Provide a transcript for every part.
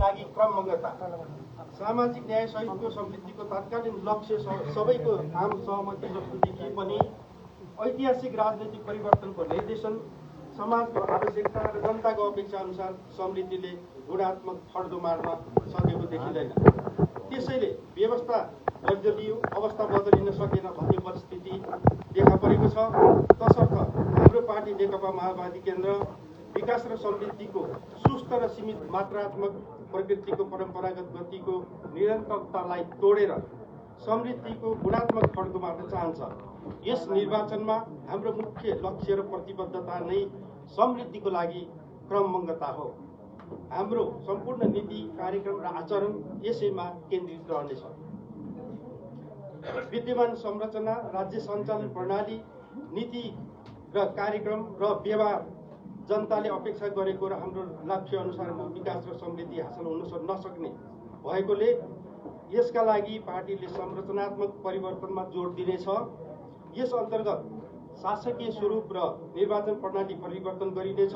लागि क्रमबद्धता सामाजिक न्याय सहितको समृद्धिको तत्कालीन लक्ष्य सबैको आम सहमति जस्तो देखिए पनि ऐतिहासिक राजनैतिक परिवर्तनको निर्देशन समाजको आवश्यकता र जनताको अपेक्षा अनुसार समृद्धिले गुणात्मक फड्दो मार्न सकेको देखिँदैन। त्यसैले व्यवस्था बदलियो, अवस्था बदलिन सकेन भन्ने परिस्थिति देखा परेको छ। तसर्थ हाम्रो पार्टी नेकपा माओवादी केन्द्र विकास र समृद्धिको सुस्त र सीमित मात्रात्मक प्रकृतिको परम्परागत गतिको निरन्तरतालाई तोडेर समृद्धिको गुणात्मक फड्को मार्न चाहन्छ। यस निर्वाचनमा हाम्रो मुख्य लक्ष्य र प्रतिबद्धता नै समृद्धिको लागि क्रमबद्धता हो। हाम्रो सम्पूर्ण नीति, कार्यक्रम र आचरण यसैमा केन्द्रित रहनेछ। विद्यमान संरचना, राज्य सञ्चालन प्रणाली, नीति र कार्यक्रम र व्यवहार जनताले अपेक्षा गरेको र हाम्रो लक्ष्य अनुसारको विकास र समृद्धि हासिल हुन नसक्ने भएकोले यसका लागि पार्टीले संरचनात्मक परिवर्तनमा जोड दिनेछ। यस अन्तर्गत शासकीय स्वरूप र निर्वाचन प्रणाली परिवर्तन गरिनेछ।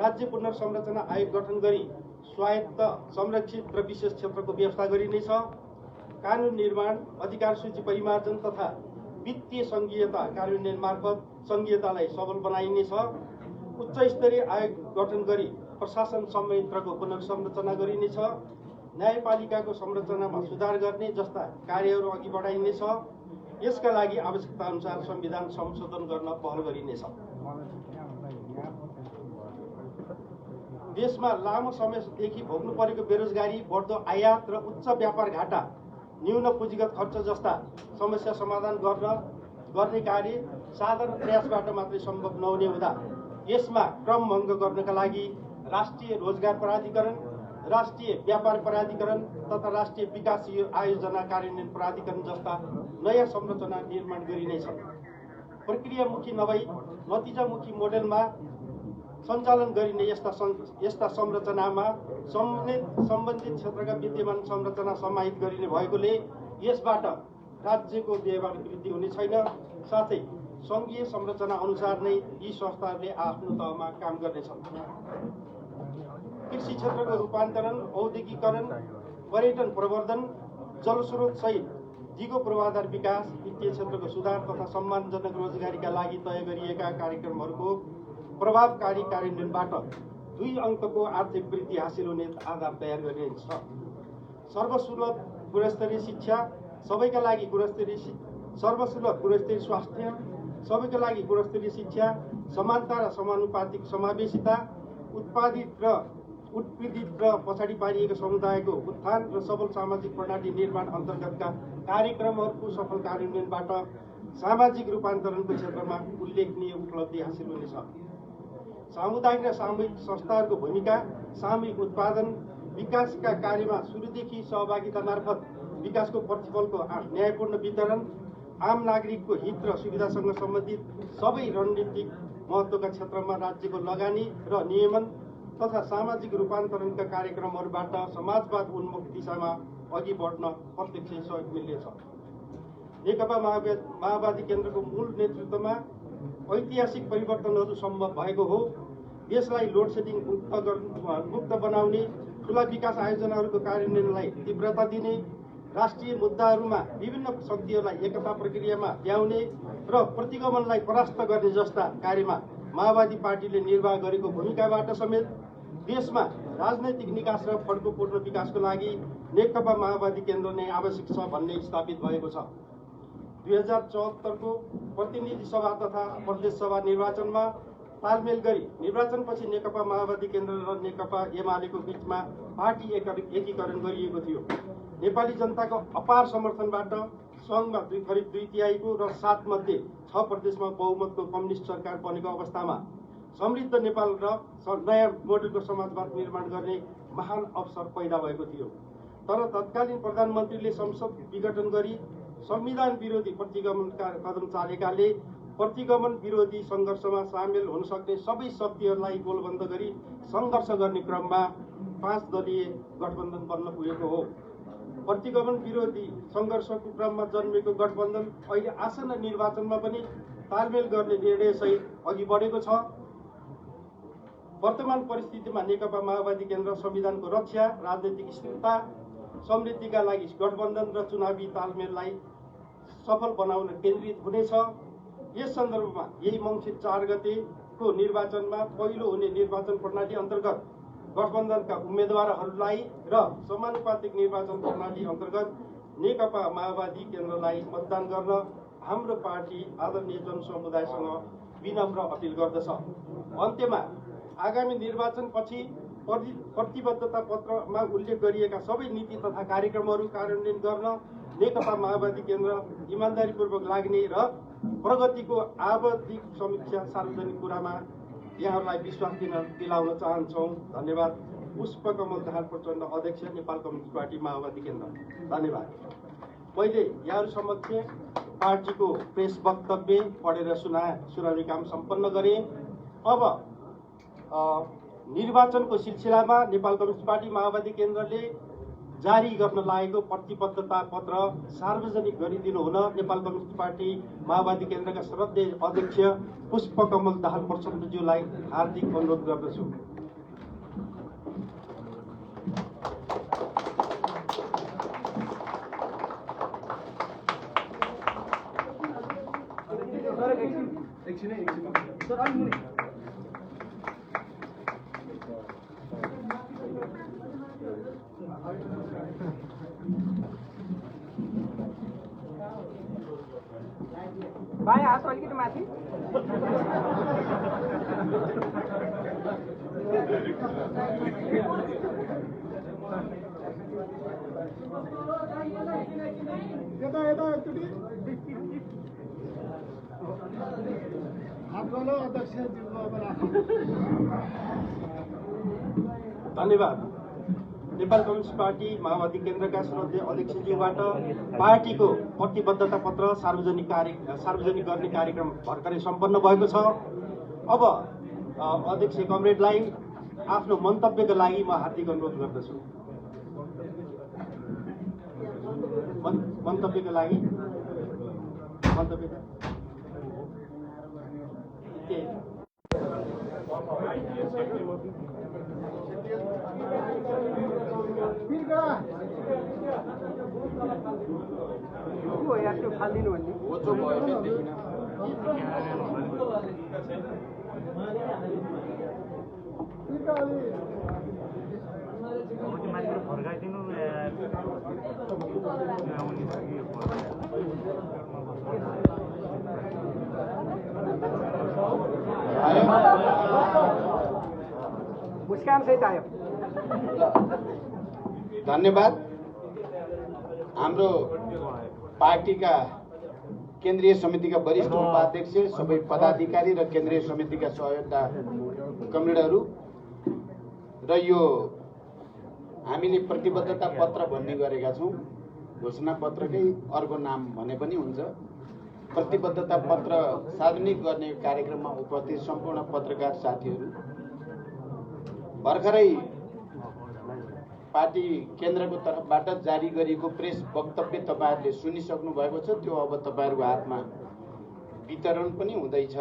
राज्य पुनर्संरचना आयोग गठन गरी स्वायत्त, संरक्षित र विशेष क्षेत्रको व्यवस्था गरिनेछ। कानुन निर्माण, अधिकार सूची परिमार्जन तथा वित्तीय संघीयता कार्यान्वयन मार्फत संघीयतालाई सबल बनाइनेछ। उच्च स्तरीय आयोग गठन गरी प्रशासन संयन्त्रको पुनर्संरचना गरिनेछ। न्यायपालिकाको संरचनामा सुधार गर्ने जस्ता कार्यहरू अघि बढाइनेछ। यसका लागि आवश्यकता अनुसार संविधान संशोधन गर्न पहल गरिनेछ। देशमा लामो समयदेखि भोग्नु परेको बेरोजगारी, बढ्दो आयात र उच्च व्यापार घाटा, न्यून पुँजीगत खर्च जस्ता समस्या समाधान गर्ने कार्य साधारण प्रयासबाट मात्रै सम्भव नहुने हुँदा यसमा क्रम भङ्ग गर्नका लागि राष्ट्रिय रोजगार प्राधिकरण, राष्ट्रिय व्यापार प्राधिकरण तथा राष्ट्रिय विकास आयोजना कार्यान्वयन प्राधिकरण जस्ता नयाँ संरचना निर्माण गरिनेछ। प्रक्रियामुखी नभई नतिजामुखी मोडेलमा सञ्चालन गरिने यस्ता संरचनामा सम्बन्धित क्षेत्रका विद्यमान संरचना समाहित गरिने भएकोले यसबाट राज्यको व्यवहार वृद्धि हुने छैन। साथै सङ्घीय संरचना अनुसार नै यी संस्थाहरूले आफ्नो तहमा काम गर्नेछन्। कृषि क्षेत्रको रूपान्तरण, औद्योगिकरण, पर्यटन प्रवर्धन, जलस्रोत सहित दिगो पूर्वाधार विकास, वित्तीय क्षेत्रको सुधार तथा सम्मानजनक रोजगारीका लागि तय गरिएका कार्यक्रमहरूको प्रभावकारी कार्यान्वयनबाट 2 अङ्कको आर्थिक वृद्धि हासिल हुने आधार तयार गरिनेछ। सर्वसुलभ गुणस्तरीय शिक्षा, सबैका लागि सर्वसुलभ गुणस्तरीय स्वास्थ्य, सबैका लागि गुणस्तरीय शिक्षा, समानता र समानुपातिक समावेशिता, उत्पीडित र पछाडि पारिएको समुदायको उत्थान र सबल सामाजिक प्रणाली निर्माण अन्तर्गतका कार्यक्रमहरूको सफल कार्यान्वयनबाट सामाजिक रूपान्तरणको क्षेत्रमा उल्लेखनीय उपलब्धि हासिल हुनेछ। सामुदायिक र सामूहिक संस्थाहरूको भूमिका, सामूहिक उत्पादन, विकासका कार्यमा सुरुदेखि सहभागिता मार्फत विकासको प्रतिफलको न्यायपूर्ण वितरण, आम नागरिकको हित र सुविधासँग सम्बन्धित सबै रणनीतिक महत्त्वका क्षेत्रमा राज्यको लगानी र नियमन तथा सामाजिक रूपान्तरणका कार्यक्रमहरूबाट समाजवाद उन्मुख दिशामा अघि बढ्न प्रत्यक्ष सहयोग मिल्नेछ। नेकपा माओवादी केन्द्रको मूल नेतृत्वमा ऐतिहासिक परिवर्तनहरू सम्भव भएको हो। देशलाई लोड सेडिङ मुक्त बनाउने, ठुला विकास आयोजनाहरूको कार्यान्वयनलाई तीव्रता दिने, राष्ट्रिय मुद्दाहरूमा विभिन्न शक्तिहरूलाई एकता प्रक्रियामा ल्याउने र प्रतिगमनलाई परास्त गर्ने जस्ता कार्यमा माओवादी पार्टीले निर्वाह गरेको भूमिकाबाट समेत देशमा राजनैतिक निकास र फड्कोपूर्ण विकासको लागि नेकपा माओवादी केन्द्र नै आवश्यक छ भन्ने स्थापित भएको छ। 2074 को प्रतिनिधि सभा तथा प्रदेश सभा निर्वाचनमा तालमेल गरी निर्वाचनपछि नेकपा माओवादी केन्द्र र नेकपा एमालेको बीचमा पार्टी एकीकरण गरिएको थियो। नेपाली जनताको अपार समर्थनबाट सङ्घमा करिब 2/3 र 7 मध्ये 6 प्रदेशमा बहुमतको कम्युनिस्ट सरकार बनेको अवस्थामा समृद्ध नेपाल र नयाँ मोडेलको समाजवाद निर्माण गर्ने महान अवसर पैदा भएको थियो। तर तत्कालीन प्रधानमन्त्रीले संसद विघटन गरी संविधान विरोधी प्रतिगमनका कदम चालेकाले प्रतिगमन विरोधी सङ्घर्षमा सामेल हुन सक्ने सबै शक्तिहरूलाई गोलबन्द गरी सङ्घर्ष गर्ने क्रममा 5 दलीय गठबन्धन बन्न पुगेको हो। प्रतिगमन विरोधी सङ्घर्षको क्रममा जन्मेको गठबन्धन अहिले आसन्न निर्वाचनमा पनि तालमेल गर्ने निर्णयसहित अघि बढेको छ। वर्तमान परिस्थितिमा नेकपा माओवादी केन्द्र संविधानको रक्षा, राजनैतिक स्थिरता, समृद्धिका लागि गठबन्धन र चुनावी तालमेललाई सफल बनाउन केन्द्रित हुनेछ। यस सन्दर्भमा यही मङ्सिर 4 गतेको निर्वाचनमा पहिलो हुने निर्वाचन प्रणाली अन्तर्गत गठबन्धनका उम्मेदवारहरूलाई र समानुपातिक निर्वाचन प्रणाली अन्तर्गत नेकपा माओवादी केन्द्रलाई मतदान गर्न हाम्रो पार्टी आदरणीय जनसमुदायसँग विनम्र अपिल गर्दछ। अन्त्यमा आगामी निर्वाचनपछि प्रतिबद्धता पत्रमा उल्लेख गरिएका सबै नीति तथा कार्यक्रमहरू कार्यान्वयन गर्न नेकपा माओवादी केन्द्र इमान्दारीपूर्वक लाग्ने र प्रगतिको आवधिक समीक्षा सार्वजनिक कुरामा यहाँहरूलाई विश्वास दिलाउन चाहन्छौँ। धन्यवाद। पुष्पकमल दाहाल प्रचण्ड, अध्यक्ष, नेपाल कम्युनिस्ट पार्टी माओवादी केन्द्र। धन्यवाद। मैले यहाँहरू समक्ष पार्टीको प्रेस वक्तव्य पढेर सुनाउने काम सम्पन्न गरेँ। अब निर्वाचनको सिलसिलामा नेपाल कम्युनिस्ट पार्टी माओवादी केन्द्रले जारी गर्न लागेको प्रतिबद्धता पत्र सार्वजनिक गरिदिनु हुन नेपाल कम्युनिस्ट पार्टी माओवादी केन्द्रका श्रद्धेय अध्यक्ष पुष्पकमल दाहाल प्रचण्डज्यूलाई हार्दिक अनुरोध गर्दछु। बायाँ हात अलिकति माथि। धन्यवाद। नेपाल कम्युनिस्ट पार्टी माओवादी केन्द्रका श्रद्धेय अध्यक्षज्यूबाट पार्टीको प्रतिबद्धता पत्र सार्वजनिक गर्ने कार्यक्रम भर्खरै सम्पन्न भएको छ। अब अध्यक्ष कमरेडलाई आफ्नो मन्तव्यका लागि म हार्दिक अनुरोध गर्दछु। मन्तव्यका लागि फालिदिनु भन्ने फर्काइदिनु मुस्कान सहित आयो। धन्यवाद। हाम्रो पार्टीका केन्द्रीय समितिका वरिष्ठ उपाध्यक्ष, सबै पदाधिकारी र केन्द्रीय समितिका सहयोगका कमरेडहरू र यो हामीले प्रतिबद्धता पत्र भन्ने गरेका छौँ। घोषणा पत्रकै अर्को नाम भने पनि हुन्छ। प्रतिबद्धता पत्र सार्वजनिक गर्ने कार्यक्रममा उपस्थित सम्पूर्ण पत्रकार साथीहरू, भर्खरै पार्टी केन्द्रको तर्फबाट जारी गरिएको प्रेस वक्तव्य तपाईहरूले सुनिसक्नु भएको छ। त्यो अब तपाईहरूको हातमा वितरण पनि हुँदैछ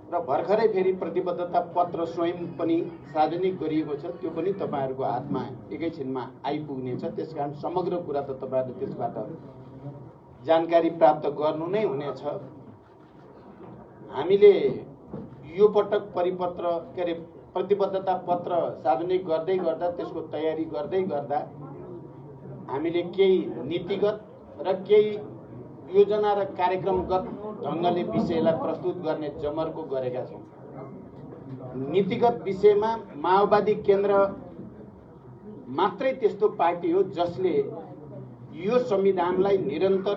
र भर्खरै फेरि प्रतिबद्धता पत्र स्वयं पनि सार्वजनिक गरिएको छ। त्यो पनि तपाईहरूको हातमा एकैछिनमा आइपुग्नेछ। त्यसकारण समग्र कुरा त तपाईहरूले त्यसबाट जानकारी प्राप्त गर्नु नै हुनेछ। हामीले यो पटक प्रतिबद्धता पत्र सार्वजनिक गर्दै गर्दा, त्यसको तयारी गर्दै गर्दा हामीले केही नीतिगत र केही योजना र कार्यक्रमगत ढङ्गले विषयलाई प्रस्तुत गर्ने जमर्को गरेका छौँ। नीतिगत विषयमा माओवादी केन्द्र मात्रै त्यस्तो पार्टी हो जसले यो संविधानलाई निरन्तर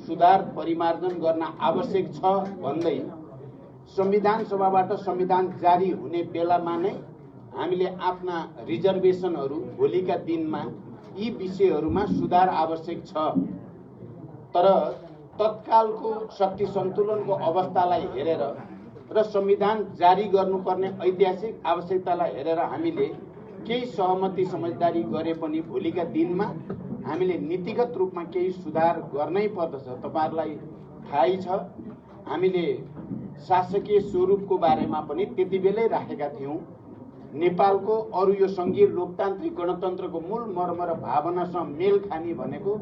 सुधार परिमार्जन गर्न आवश्यक छ भन्दै संविधान सभाबाट संविधान जारी हुने बेलामा नै हामीले आफ्ना रिजर्भेसनहरू भोलिका दिनमा यी विषयहरूमा सुधार आवश्यक छ, तर तत्कालको शक्ति सन्तुलनको अवस्थालाई हेरेर र संविधान जारी गर्नुपर्ने ऐतिहासिक आवश्यकतालाई हेरेर हामीले केही सहमति समझदारी गरे पनि भोलिका दिनमा हामीले नीतिगत रूपमा केही सुधार गर्नै पर्दछ। तपाईहरुलाई थाहै छ, हामीले शासकीय स्वरूपको बारेमा पनि त्यति बेलै राखेका थियौँ। नेपालको अरू यो सङ्घीय लोकतान्त्रिक गणतन्त्रको मूल मर्म र भावनासँग मेल खाने भनेको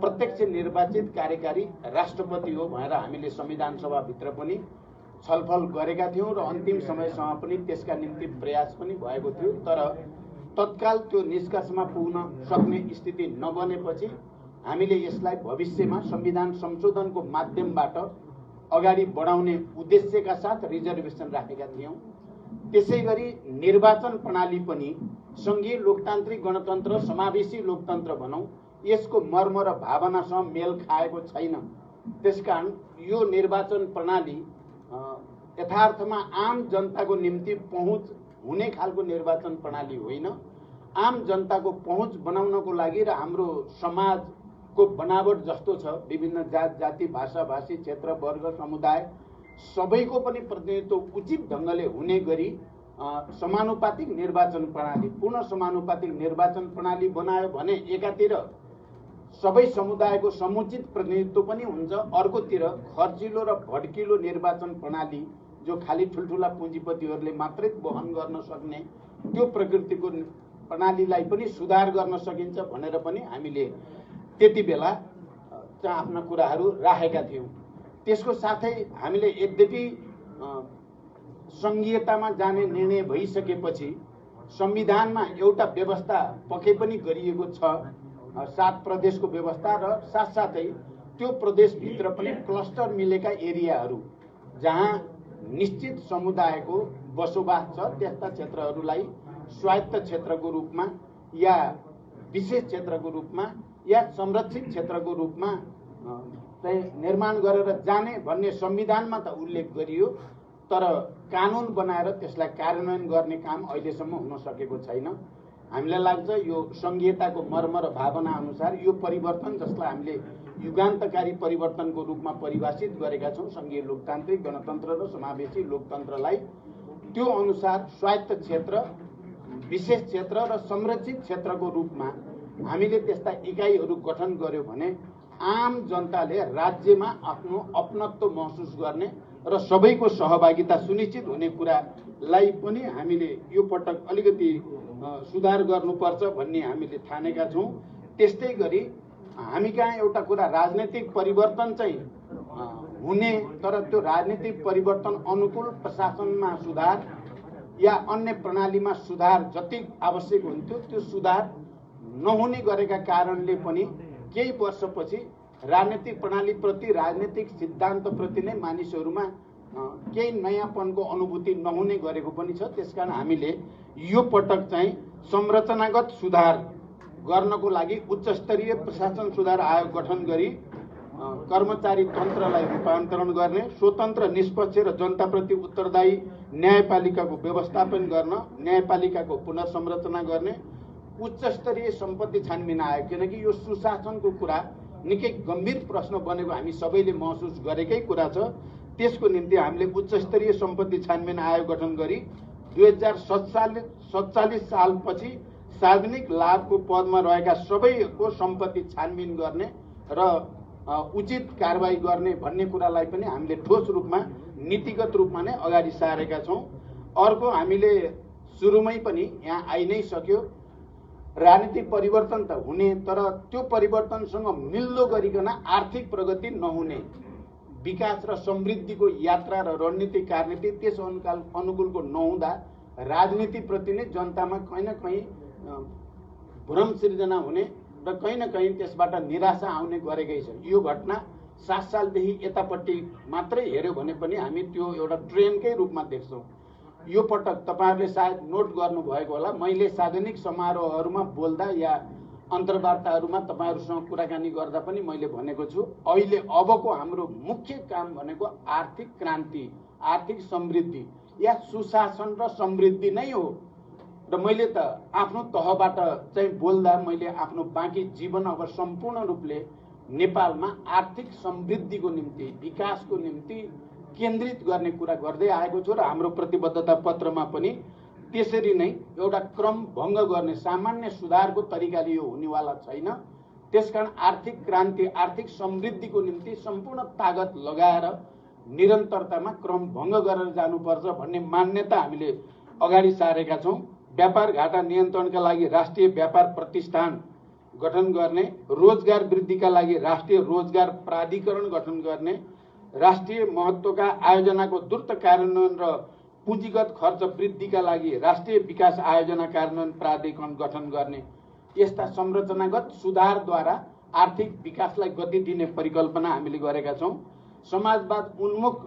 प्रत्यक्ष निर्वाचित कार्यकारी राष्ट्रपति हो भनेर हामीले संविधान सभाभित्र पनि छलफल गरेका थियौँ र अन्तिम समयसम्म पनि त्यसका निम्ति प्रयास पनि भएको थियो। तर तत्काल त्यो निष्कर्षमा पुग्न सक्ने स्थिति नबनेपछि हामीले यसलाई भविष्यमा संविधान संशोधनको माध्यमबाट अगाडि बढाउने उद्देश्यका साथ रिजर्भेसन राखेका थियौँ। त्यसै गरी निर्वाचन प्रणाली पनि सङ्घीय लोकतान्त्रिक गणतन्त्र समावेशी लोकतन्त्र भनौँ, यसको मर्म र भावनासँग मेल खाएको छैन। त्यसकारण यो निर्वाचन प्रणाली यथार्थमा आम जनताको निम्ति पहुँच हुने खालको निर्वाचन प्रणाली होइन। आम जनताको पहुँच बनाउनको लागि र हाम्रो समाजको बनावट जस्तो छ, विभिन्न जात जाति भाषा भाषी क्षेत्र वर्ग समुदाय सबैको पनि प्रतिनिधित्व उचित ढङ्गले हुने गरी समानुपातिक निर्वाचन प्रणाली, पूर्ण समानुपातिक निर्वाचन प्रणाली बनायो भने एकातिर सबै समुदायको समुचित प्रतिनिधित्व पनि हुन्छ, अर्कोतिर खर्चिलो र भड्किलो निर्वाचन प्रणाली जो खाली ठुल्ठुला पुँजीपतिहरूले मात्रै वहन गर्न सक्ने त्यो प्रकृतिको प्रणालीलाई पनि सुधार गर्न सकिन्छ भनेर पनि हामीले त्यति बेला चाहिँ आफ्ना कुराहरू राखेका थियौँ। त्यसको साथै हामीले यद्यपि सङ्घीयतामा जाने निर्णय भइसकेपछि संविधानमा एउटा व्यवस्था पक्कै पनि गरिएको छ, 7 प्रदेशको व्यवस्था र साथसाथै त्यो प्रदेशभित्र पनि क्लस्टर मिलेका एरियाहरू जहाँ निश्चित समुदायको बसोबास छ त्यस्ता क्षेत्रहरूलाई स्वायत्त क्षेत्रको रूपमा या विशेष क्षेत्रको रूपमा या संरक्षित क्षेत्रको रूपमा चाहिँ निर्माण गरेर जाने भन्ने संविधानमा त उल्लेख गरियो, तर कानुन बनाएर त्यसलाई कार्यान्वयन गर्ने काम अहिलेसम्म हुन सकेको छैन। हामीलाई लाग्छ यो सङ्घीयताको मर्म र भावना अनुसार यो परिवर्तन जसलाई हामीले युगान्तकारी परिवर्तनको रूपमा परिभाषित गरेका छौँ सङ्घीय लोकतान्त्रिक गणतन्त्र र समावेशी लोकतन्त्रलाई, त्यो अनुसार स्वायत्त क्षेत्र, विशेष क्षेत्र र संरक्षित क्षेत्रको रूपमा हामीले त्यस्ता इकाइहरू गठन गर्यो भने आम जनताले राज्यमा आफ्नो अपनत्व महसुस गर्ने र सबैको सहभागिता सुनिश्चित हुने कुरालाई पनि हामीले यो पटक अलिकति सुधार गर्नुपर्छ भन्ने हामीले ठानेका छौँ। त्यस्तै गरी हामी कहाँ एउटा कुरा राजनैतिक परिवर्तन चाहिँ हुने, तर त्यो राजनीतिक परिवर्तन अनुकूल प्रशासनमा सुधार या अन्य प्रणालीमा सुधार जति आवश्यक हुन्थ्यो त्यो सुधार नहुने गरेका कारणले पनि केही वर्षपछि राजनीतिक प्रणालीप्रति राजनीतिक सिद्धान्तप्रति नै मानिसहरूमा केही नयाँपनको अनुभूति नहुने गरेको पनि छ। त्यसकारण हामीले यो पटक चाहिँ संरचनागत सुधार गर्नको लागि उच्च स्तरीय प्रशासन सुधार आयोग गठन गरी कर्मचारी तन्त्रलाई रूपान्तरण गर्ने, स्वतन्त्र निष्पक्ष र जनताप्रति उत्तरदायी न्यायपालिकाको व्यवस्थापन गर्न, न्यायपालिकाको पुनर्संरचना गर्ने, उच्च स्तरीय सम्पत्ति छानबिन आयोग, किनकि यो सुशासनको कुरा निकै गम्भीर प्रश्न बनेको हामी सबैले महसुस गरेकै कुरा छ। त्यसको निम्ति हामीले उच्च स्तरीय सम्पत्ति छानबिन आयोग गठन गरी 2047 सालपछि सार्वजनिक लाभको पदमा रहेका सबैको सम्पत्ति छानबिन गर्ने र उचित कारबाही गर्ने भन्ने कुरालाई पनि हामीले ठोस रूपमा नीतिगत रूपमा नै अगाडि सारेका छौँ। अर्को हामीले सुरुमै पनि यहाँ आइ नै सक्यो, राजनीतिक परिवर्तन त हुने, तर त्यो परिवर्तनसँग मिल्दो गरिकन आर्थिक प्रगति नहुने, विकास र समृद्धिको यात्रा र रणनीतिक कार्यनीति त्यस अनुकूलको नहुँदा राजनीतिप्रति नै जनतामा कहीँ न कहीँ भ्रम सिर्जना हुने र कहीँ न कहीँ त्यसबाट निराशा आउने गरेकै छ। यो घटना 7 सालदेखि यतापट्टि मात्रै हेऱ्यो भने पनि हामी त्यो एउटा ट्रेनकै रूपमा देख्छौँ। यो पटक तपाईँहरूले सायद नोट गर्नुभएको होला, मैले सार्वजनिक समारोहहरूमा बोल्दा या अन्तर्वार्ताहरूमा तपाईँहरूसँग कुराकानी गर्दा पनि मैले भनेको छु, अहिले अबको हाम्रो मुख्य काम भनेको आर्थिक क्रान्ति, आर्थिक समृद्धि या सुशासन र समृद्धि नै हो। र मैले त आफ्नो तहबाट चाहिँ बोल्दा मैले आफ्नो बाँकी जीवन अब सम्पूर्ण रूपले नेपालमा आर्थिक समृद्धिको निम्ति, विकासको निम्ति केन्द्रित गर्ने कुरा गर्दै आएको छु र हाम्रो प्रतिबद्धता पत्रमा पनि त्यसरी नै एउटा क्रम भङ्ग गर्ने सामान्य सुधारको तरिकाले यो हुनेवाला छैन। त्यसकारण आर्थिक क्रान्ति, आर्थिक समृद्धिको निम्ति सम्पूर्ण तागत लगाएर निरन्तरतामा क्रम भङ्ग गरेर जानुपर्छ भन्ने मान्यता हामीले अगाडि सारेका छौँ। व्यापार घाटा नियन्त्रणका लागि राष्ट्रिय व्यापार प्रतिष्ठान गठन गर्ने, रोजगार वृद्धिका लागि राष्ट्रिय रोजगार प्राधिकरण गठन गर्ने, राष्ट्रिय महत्त्वका आयोजनाको द्रुत कार्यान्वयन र पुँजीगत खर्च वृद्धिका लागि राष्ट्रिय विकास आयोजना कार्यान्वयन प्राधिकरण गठन गर्ने, यस्ता संरचनागत सुधारद्वारा आर्थिक विकासलाई गति दिने परिकल्पना हामीले गरेका छौँ। समाजवाद उन्मुख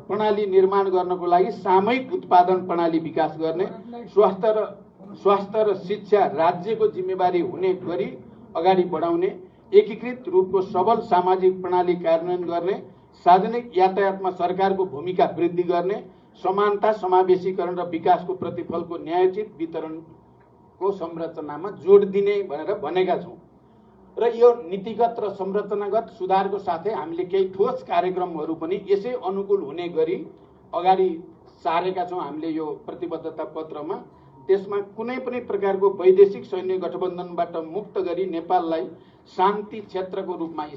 प्रणाली निर्माण गर्नको लागि सामूहिक उत्पादन प्रणाली विकास गर्ने, स्वास्थ्य र शिक्षा राज्यको जिम्मेवारी हुने गरी अगाडि बढाउने, एकीकृत रूपको सबल सामाजिक प्रणाली कार्यान्वयन गर्ने, सार्वजनिक यातायातमा सरकारको भूमिका वृद्धि गर्ने, समानता, समावेशीकरण र विकासको प्रतिफलको न्यायोचित वितरणको संरचनामा जोड दिने भनेर भनेका छौँ। र यो नीतिगत र संरचनागत सुधारको साथै हामीले केही ठोस कार्यक्रमहरू पनि यसै अनुकूल हुने गरी अगाडि सारेका छौँ हामीले यो प्रतिबद्धता पत्रमा। त्यसमा कुनै पनि प्रकारको वैदेशिक सैन्य गठबन्धनबाट मुक्त गरी नेपाललाई शान्ति क्षेत्रको रूपमा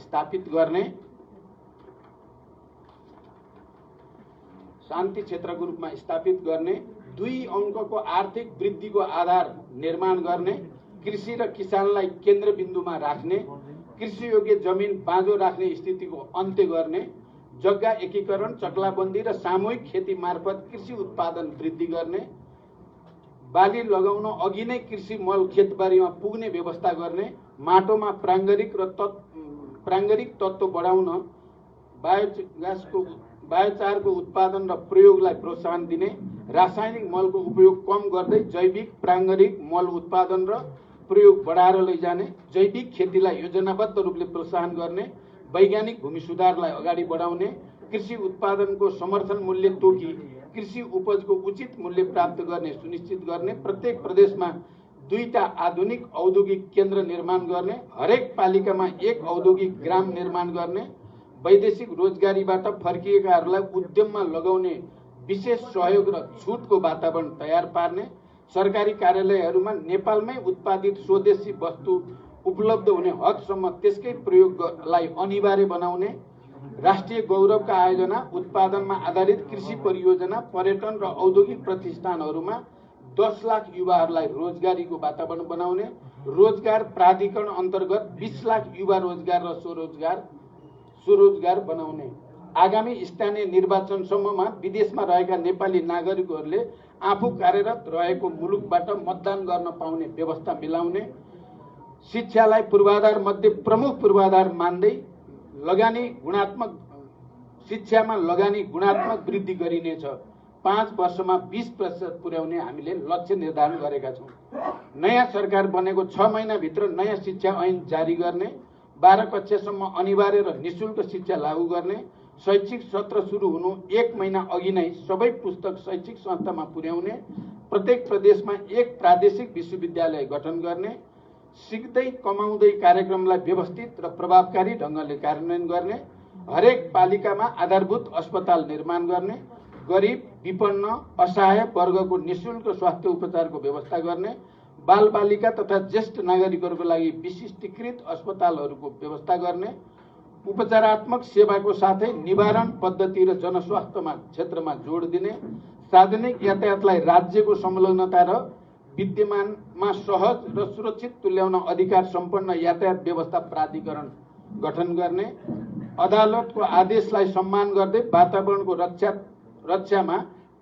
स्थापित गर्ने, दुई अङ्कको आर्थिक वृद्धिको आधार निर्माण गर्ने, कृषि र किसानलाई केन्द्रबिन्दुमा राख्ने, कृषि योग्य जमिन बाँझो राख्ने स्थितिको अन्त्य गर्ने, जग्गा एकीकरण, चक्लाबन्दी र सामूहिक खेती मार्फत कृषि उत्पादन वृद्धि गर्ने, बाली लगाउन अघि नै कृषि मल खेतबारीमा पुग्ने व्यवस्था गर्ने, माटोमा प्राङ्गारिक तत्त्व बढाउन बायोचारको उत्पादन र प्रयोगलाई प्रोत्साहन दिने, रासायनिक मलको उपयोग कम गर्दै जैविक प्राङ्गारिक मल उत्पादन र प्रयोग बढाएर लैजाने, जैविक खेतीलाई योजनाबद्ध रूपले प्रोत्साहन गर्ने, वैज्ञानिक भूमि सुधारलाई अगाडि बढाउने, कृषि उत्पादनको समर्थन मूल्य तोकी कृषि उपजको उचित मूल्य प्राप्त गर्ने सुनिश्चित गर्ने, प्रत्येक प्रदेशमा 2टा आधुनिक औद्योगिक केन्द्र निर्माण गर्ने, हरेक पालिकामा 1 औद्योगिक ग्राम निर्माण गर्ने, वैदेशिक रोजगारीबाट फर्किएकाहरूलाई उद्यममा लगाउने विशेष सहयोग र छुटको वातावरण तयार पार्ने, सरकारी कार्यालयहरूमा नेपालमै उत्पादित स्वदेशी वस्तु उपलब्ध हुने हदसम्म त्यसकै प्रयोगलाई अनिवार्य बनाउने, राष्ट्रिय गौरवका आयोजना, उत्पादनमा आधारित कृषि परियोजना, पर्यटन र औद्योगिक प्रतिष्ठानहरूमा 10 लाख युवाहरूलाई रोजगारीको वातावरण बनाउने, रोजगार प्राधिकरण अन्तर्गत 20 लाख युवा रोजगार र स्वरोजगार बनाउने, आगामी स्थानीय निर्वाचनसम्ममा विदेशमा रहेका नेपाली नागरिकहरूले आफू कार्यरत रहेको मुलुकबाट मतदान गर्न पाउने व्यवस्था मिलाउने, शिक्षालाई पूर्वाधार मध्ये प्रमुख पूर्वाधार मान्दै शिक्षामा लगानी गुणात्मक वृद्धि गरिनेछ। 5 वर्षमा 20% पुर्याउने हामीले लक्ष्य निर्धारण गरेका छौँ। नयाँ सरकार बनेको 6 महिनाभित्र नयाँ शिक्षा ऐन जारी गर्ने, 12 कक्षासम्म अनिवार्य र निःशुल्क शिक्षा लागू गर्ने, शैक्षिक सत्र सुरु हुनु 1 महिना अघि नै सबै पुस्तक शैक्षिक संस्थामा पुर्याउने, प्रत्येक प्रदेशमा 1 प्रादेशिक विश्वविद्यालय गठन गर्ने, सिक्दै कमाउँदै कार्यक्रमलाई व्यवस्थित र प्रभावकारी ढङ्गले कार्यान्वयन गर्ने, हरेक पालिकामा आधारभूत अस्पताल निर्माण गर्ने, गरिब, विपन्न, असहाय वर्गको निःशुल्क स्वास्थ्य उपचारको व्यवस्था गर्ने, बालबालिका तथा ज्येष्ठ नागरिकहरूको लागि विशिष्टीकृत अस्पतालहरूको व्यवस्था गर्ने, उपचारात्मक सेवाको साथै निवारण पद्धति र जनस्वास्थ्यमा क्षेत्रमा जोड दिने, सार्वजनिक यातायातलाई राज्यको संलग्नता र विद्यमानमा सहज र सुरक्षित तुल्याउन अधिकार सम्पन्न यातायात व्यवस्था प्राधिकरण गठन गर्ने, अदालतको आदेशलाई सम्मान गर्दै वातावरणको रक्षामा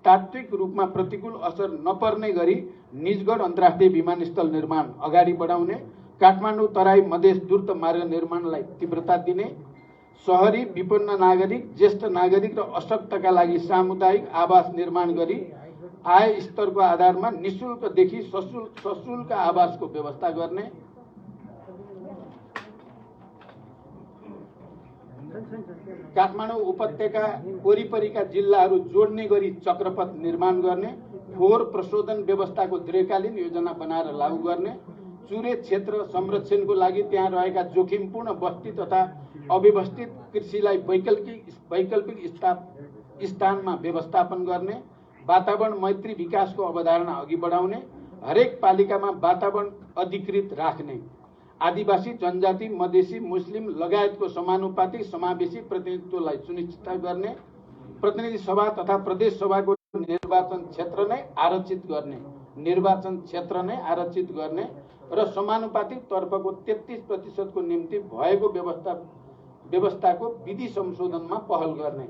तात्विक रूपमा प्रतिकूल असर नपर्ने गरी निजगढ अन्तर्राष्ट्रिय विमानस्थल निर्माण अगाडि बढाउने, काठमाडौँ तराई मधेस द्रुत मार्ग निर्माणलाई तीव्रता दिने, शहरी विपन्न नागरिक, ज्येष्ठ नागरिक र अशक्तका लागि सामुदायिक आवास निर्माण गरी आय स्तरको आधारमा निःशुल्कदेखि सशुल्क आवासको व्यवस्था गर्ने, काठमाडौँ उपत्यका वरिपरिका जिल्लाहरू जोड्ने गरी चक्रपथ निर्माण गर्ने, फोहोर प्रशोधन व्यवस्थाको दीर्घकालीन योजना बनाएर लागू गर्ने, चुरे क्षेत्र संरक्षणको लागि त्यहाँ रहेका जोखिमपूर्ण बस्ती तथा अव्यवस्थित कृषिलाई वैकल्पिक स्थानमा व्यवस्थापन गर्ने, वातावरण मैत्री विकासको अवधारणा अघि बढाउने, हरेक पालिकामा वातावरण अधिकृत राख्ने, आदिवासी, जनजाति, मधेसी, मुस्लिम लगायतको समानुपातिक समावेशी प्रतिनिधित्वलाई सुनिश्चित गर्ने, प्रतिनिधि सभा तथा प्रदेश सभाको निर्वाचन क्षेत्र नै आरक्षित गर्ने र समानुपातिक तर्फको 33% को निम्ति भएको व्यवस्थाको विधि संशोधनमा पहल गर्ने,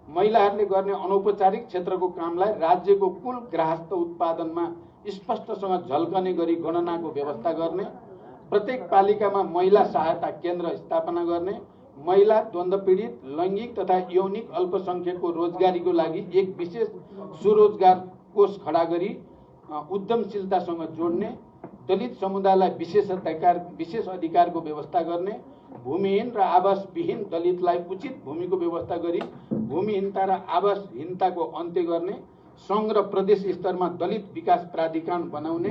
महिलाहरूले गर्ने अनौपचारिक क्षेत्रको कामलाई राज्यको कुल ग्राहस्थ उत्पादनमा स्पष्टसँग झल्कने गरी गणनाको व्यवस्था गर्ने, प्रत्येक पालिकामा महिला सहायता केन्द्र स्थापना गर्ने, महिला द्वन्द्व पीडित लैङ्गिक तथा यौनिक अल्पसंख्यकको रोजगारीको लागि एक विशेष स्वरोजगार कोष खडा गरी उद्यमशीलतासँग जोड्ने, दलित समुदायलाई विशेष अधिकारको व्यवस्था गर्ने, भूमिहीन र आवासविहीन दलितलाई उचित भूमिको व्यवस्था गरी भूमिहीनता र आवासहीनताको अन्त्य गर्ने, सङ्घ र प्रदेश स्तरमा दलित विकास प्राधिकरण बनाउने,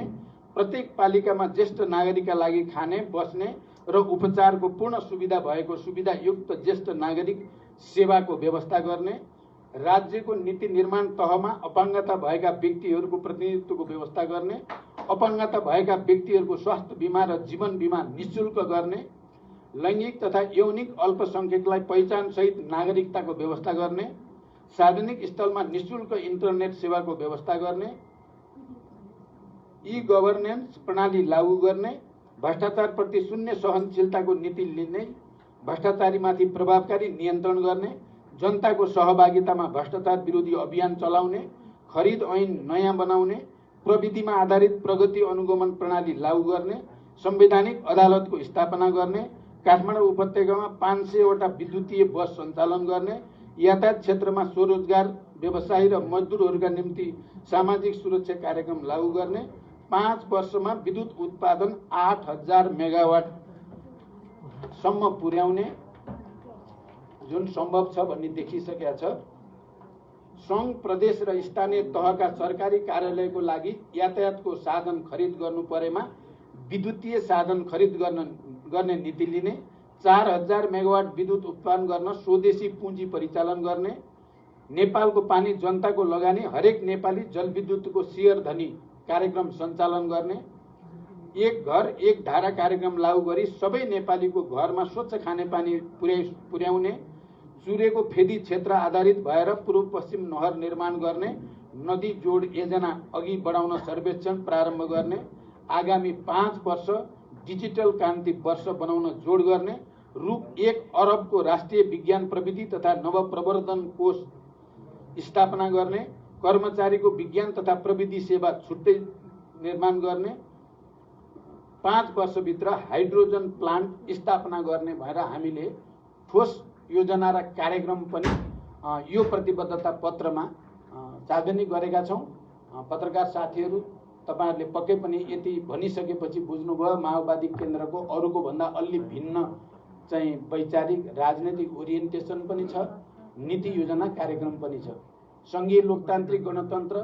प्रत्येक पालिकामा ज्येष्ठ नागरिकका लागि खाने, बस्ने र उपचारको पूर्ण सुविधा भएको सुविधायुक्त ज्येष्ठ नागरिक सेवाको व्यवस्था गर्ने, राज्यको नीति निर्माण तहमा अपाङ्गता भएका व्यक्तिहरूको प्रतिनिधित्वको व्यवस्था गर्ने, अपाङ्गता भएका व्यक्तिहरूको स्वास्थ्य बिमा र जीवन बिमा निःशुल्क गर्ने, लैङ्गिक तथा यौनिक अल्पसंख्यकलाई पहिचानसहित नागरिकताको व्यवस्था गर्ने, सार्वजनिक स्थलमा निःशुल्क इन्टरनेट सेवाको व्यवस्था गर्ने, ई गभर्नेन्स प्रणाली लागू गर्ने, भ्रष्टाचारप्रति शून्य सहनशीलताको नीति लिने, भ्रष्टाचारीमाथि प्रभावकारी नियन्त्रण गर्ने, जनताको सहभागितामा भ्रष्टाचार विरोधी अभियान चलाउने, खरिद ऐन नयाँ बनाउने, प्रविधिमा आधारित प्रगति अनुगमन प्रणाली लागू गर्ने, संवैधानिक अदालतको स्थापना गर्ने, काठमाडौँ उपत्यकामा 500वटा विद्युतीय बस सञ्चालन गर्ने, यातायात क्षेत्रमा स्वरोजगार व्यवसायी र मजदुरहरूका निम्ति सामाजिक सुरक्षा कार्यक्रम लागू गर्ने, 5 वर्षमा विद्युत उत्पादन 8000 मेगावाट सम्म पुर्याउने, जुन सम्भव छ भन्ने देखिसकेका छ। सङ्घ प्रदेश र स्थानीय तहका सरकारी कार्यालयको लागि यातायातको साधन खरिद गर्नु परेमा विद्युतीय साधन खरिद गर्ने नीति लिने, 4000 मेगावाट विद्युत उत्पादन गर्न स्वदेशी पुँजी परिचालन गर्ने, नेपालको पानी जनताको लगानी हरेक नेपाली जलविद्युतको शेयर धनी कार्यक्रम सञ्चालन गर्ने, एक घर एक धारा कार्यक्रम लागू गरी सबै नेपालीको घरमा स्वच्छ खानेपानी पुर्याउने, चुरेको फेदी क्षेत्र आधारित भएर पूर्व पश्चिम नहर निर्माण गर्ने, नदी जोड योजना अघि बढाउन सर्वेक्षण प्रारम्भ गर्ने, आगामी 5 वर्ष डिजिटल क्रान्ति वर्ष बनाउन जोड गर्ने, रु 1 अरबको राष्ट्रिय विज्ञान प्रविधि तथा नवप्रवर्धन कोष स्थापना गर्ने, कर्मचारीको विज्ञान तथा प्रविधि सेवा छुट्टै निर्माण गर्ने, 5 वर्षभित्र हाइड्रोजन प्लान्ट स्थापना गर्ने भएर हामीले ठोस योजना र कार्यक्रम पनि यो प्रतिबद्धता पत्रमा सार्वजनिक गरेका छौँ। पत्रकार साथीहरू तपाईहरुले पक्कै पनि यति भनिसकेपछि बुझ्नुभयो माओवादी केन्द्रको अरूको भन्दा अलि भिन्न चाहिँ वैचारिक राजनैतिक ओरिएन्टेसन पनि छ, नीति योजना कार्यक्रम पनि छ। संघीय लोकतान्त्रिक गणतन्त्र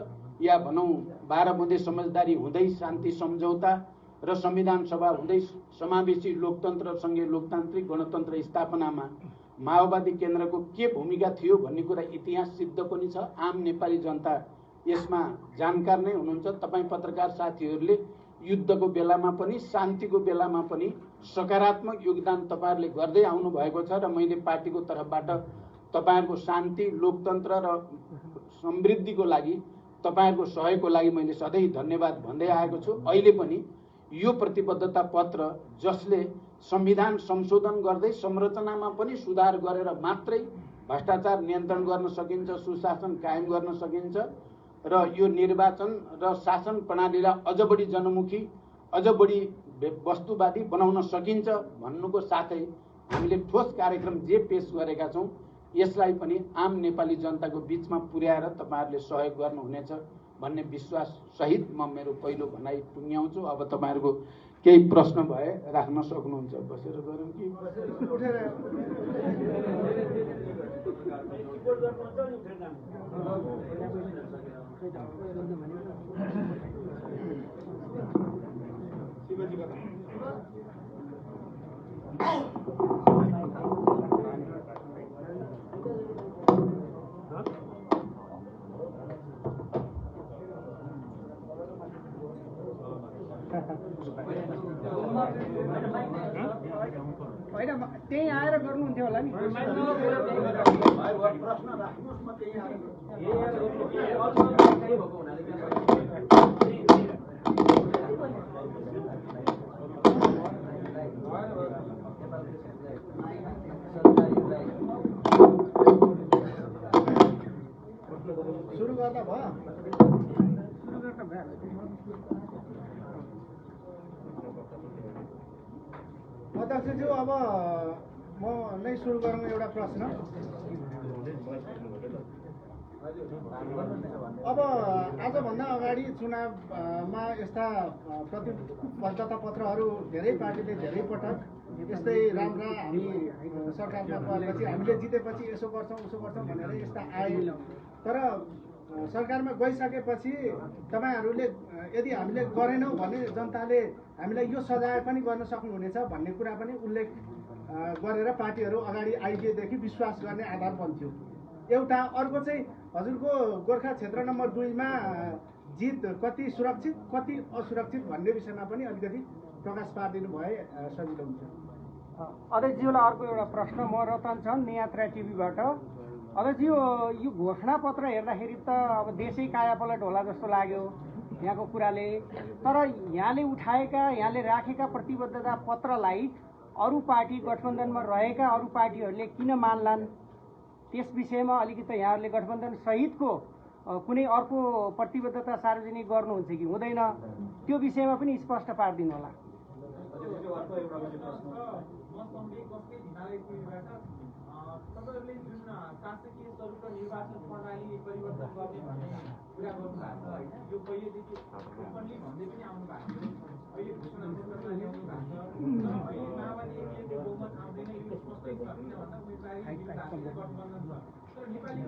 या भनौं 12 बुँदे समझदारी हुँदै शान्ति सम्झौता र संविधान सभा हुँदै समावेशी लोकतन्त्र संघीय लोकतान्त्रिक गणतन्त्र स्थापनामा माओवादी केन्द्रको के भूमिका थियो भन्ने कुरा इतिहास सिद्ध पनि छ। आम नेपाली जनता यसमा जानकार नै हुनुहुन्छ। तपाई पत्रकार साथीहरूले युद्धको बेलामा पनि शान्तिको बेलामा पनि सकारात्मक योगदान तपाईहरुले गर्दै आउनु भएको छ र मैले पार्टीको तर्फबाट तपाईहरुको शान्ति लोकतन्त्र र समृद्धिको लागि तपाईहरुको सहयोगको लागि मैले सधैँ धन्यवाद भन्दै आएको छु। अहिले पनि यो प्रतिबद्धता पत्र जसले संविधान संशोधन गर्दै संरचनामा पनि सुधार गरेर मात्रै भ्रष्टाचार नियन्त्रण गर्न सकिन्छ, सुशासन कायम गर्न सकिन्छ र यो निर्वाचन र शासन प्रणालीलाई अझ बढी जनमुखी अझ बढी वस्तुवादी बनाउन सकिन्छ भन्नुको साथै हामीले ठोस कार्यक्रम जे पेश गरेका छौं यसलाई पनि आम नेपाली जनताको बीचमा पुर्याएर तपाईहरुले सहयोग गर्नुहुनेछ भन्ने विश्वास सहित म मेरो पहिलो भनाइ टुङ्ग्याउँछु। अब तपाईहरुको केही प्रश्न भए राख्न सक्नुहुन्छ। बसेर गरौँ कि होइन त्यहीँ आएर गर्नुहुन्थ्यो होला नि। सुरु गर्दा भयो। अध्यक्षज्यू, अब म नै सुरु गरौँ एउटा प्रश्न। अब आजभन्दा अगाडि चुनावमा यस्ता प्रतिबद्धता पत्रहरू धेरै पार्टीले धेरै पटक यस्तै राम्रा हामी सरकारमा गएपछि हामीले जितेपछि यसो गर्छौँ उसो गर्छौँ भनेर यस्ता आए। तर सरकारमा गइसकेपछि तपाईँहरूले यदि हामीले गरेनौँ भने जनताले हामीलाई यो सजाय पनि गर्न सक्नुहुनेछ भन्ने कुरा पनि उल्लेख गरेर पार्टीहरू अगाडि आइदिएदेखि विश्वास गर्ने आधार बन्थ्यो एउटा। अर्को चाहिँ हजुरको गोर्खा क्षेत्र नम्बर 2मा जित कति सुरक्षित कति असुरक्षित भन्ने विषयमा पनि अलिकति प्रकाश पारिदिनु भए सजिलो हुन्छ। अध्यक्षज्यूलाई अर्को एउटा प्रश्न। म रतन चन्द यात्रा टिभीबाट। अध्यक्षज्यू, यो घोषणापत्र हेर्दाखेरि त अब देशै कायापलट होला जस्तो लाग्यो यहाँको कुराले। तर यहाँले उठाएका यहाँले राखेका प्रतिबद्धता पत्रलाई अरू पार्टी गठबन्धनमा रहेका अरू पार्टीहरूले किन मान्लान्, त्यस विषयमा अलिकति यहाँहरूले गठबन्धन सहितको कुनै अर्को प्रतिबद्धता सार्वजनिक गर्नुहुन्छ कि हुँदैन, त्यो विषयमा पनि स्पष्ट पारिदिनु होला। तपाईँहरूले जुन शासकीय स्वरूप र निर्वाचन प्रणाली परिवर्तन गर्ने भन्ने कुरा गर्नुभएको छ होइन, यो पहिलेदेखि ओपनली भन्दै पनि आउनु भएको थियो, अहिले घोषणा पत्रमा ल्याउनु भएको छ। तर अहिले माओवादी एक्लैले बहुमत आउँदैन यो स्पष्टै छ, किन भन्दा उम्मेदवारी गठबन्धन छ। तर नेपाली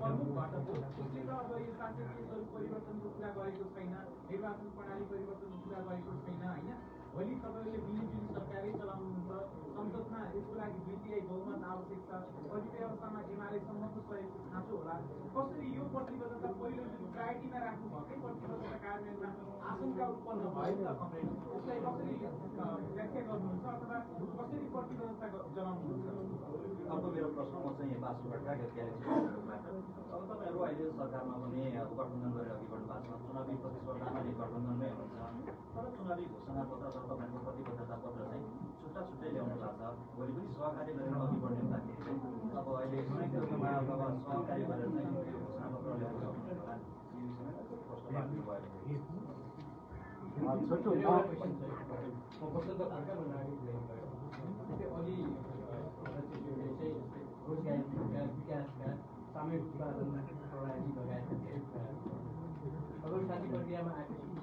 प्रमुख घटक हो, उसले त अब यो शासकीय स्वरूप परिवर्तनको कुरा गरेको छैन, निर्वाचन प्रणाली परिवर्तनको कुरा गरेको छैन होइन। भोलि तपाईँहरूले मिलिजुली सरकारै चलाउनुहुन्छ, संसदमा यसको लागि 2/3 बहुमत आवश्यक छ, कतिपय अवस्थामा एमालेसम्मको सहयोगको खाँचो होला। कसरी यो प्रतिबद्धता पहिलो जुन प्रायोरिटीमा राख्नु भएकै प्रतिबद्धता कार्यान्वयनमा आशंका उत्पन्न भयो नि त कमरेड, यसलाई कसरी व्याख्या गर्नुहुन्छ अथवा कसरी प्रतिबद्धता जनाउनुहुन्छ? अर्को मेरो प्रश्न म चाहिँ बासुबाट ग्यालेक्सीबाट। अब तपाईँहरू अहिले सरकारमा पनि गठबन्धन गरेर अघि बढ्नु भएको छ, चुनावी प्रतिस्पर्धामा नि गठबन्धनमै हुन्छ। तर चुनावी घोषणापत्र र तपाईँहरूको प्रतिबद्धता पत्र चाहिँ छुट्टा छुट्टै ल्याउनु भएको छ। भोलि पनि सहकार्य गरेर अघि बढ्ने हुँदाखेरि चाहिँ अब अहिले संयुक्त रूपमा अथवा सहकार्य गरेर चाहिँ यो घोषणापत्र ल्याउनु सक्नुहुन्छ होला, यो विषयमा प्रश्न राख्नु भयो। विकासका सामूहिक उत्पादन प्रणाली लगायतका धेरै कुराहरू अब शान्ति प्रक्रियामा आएपछि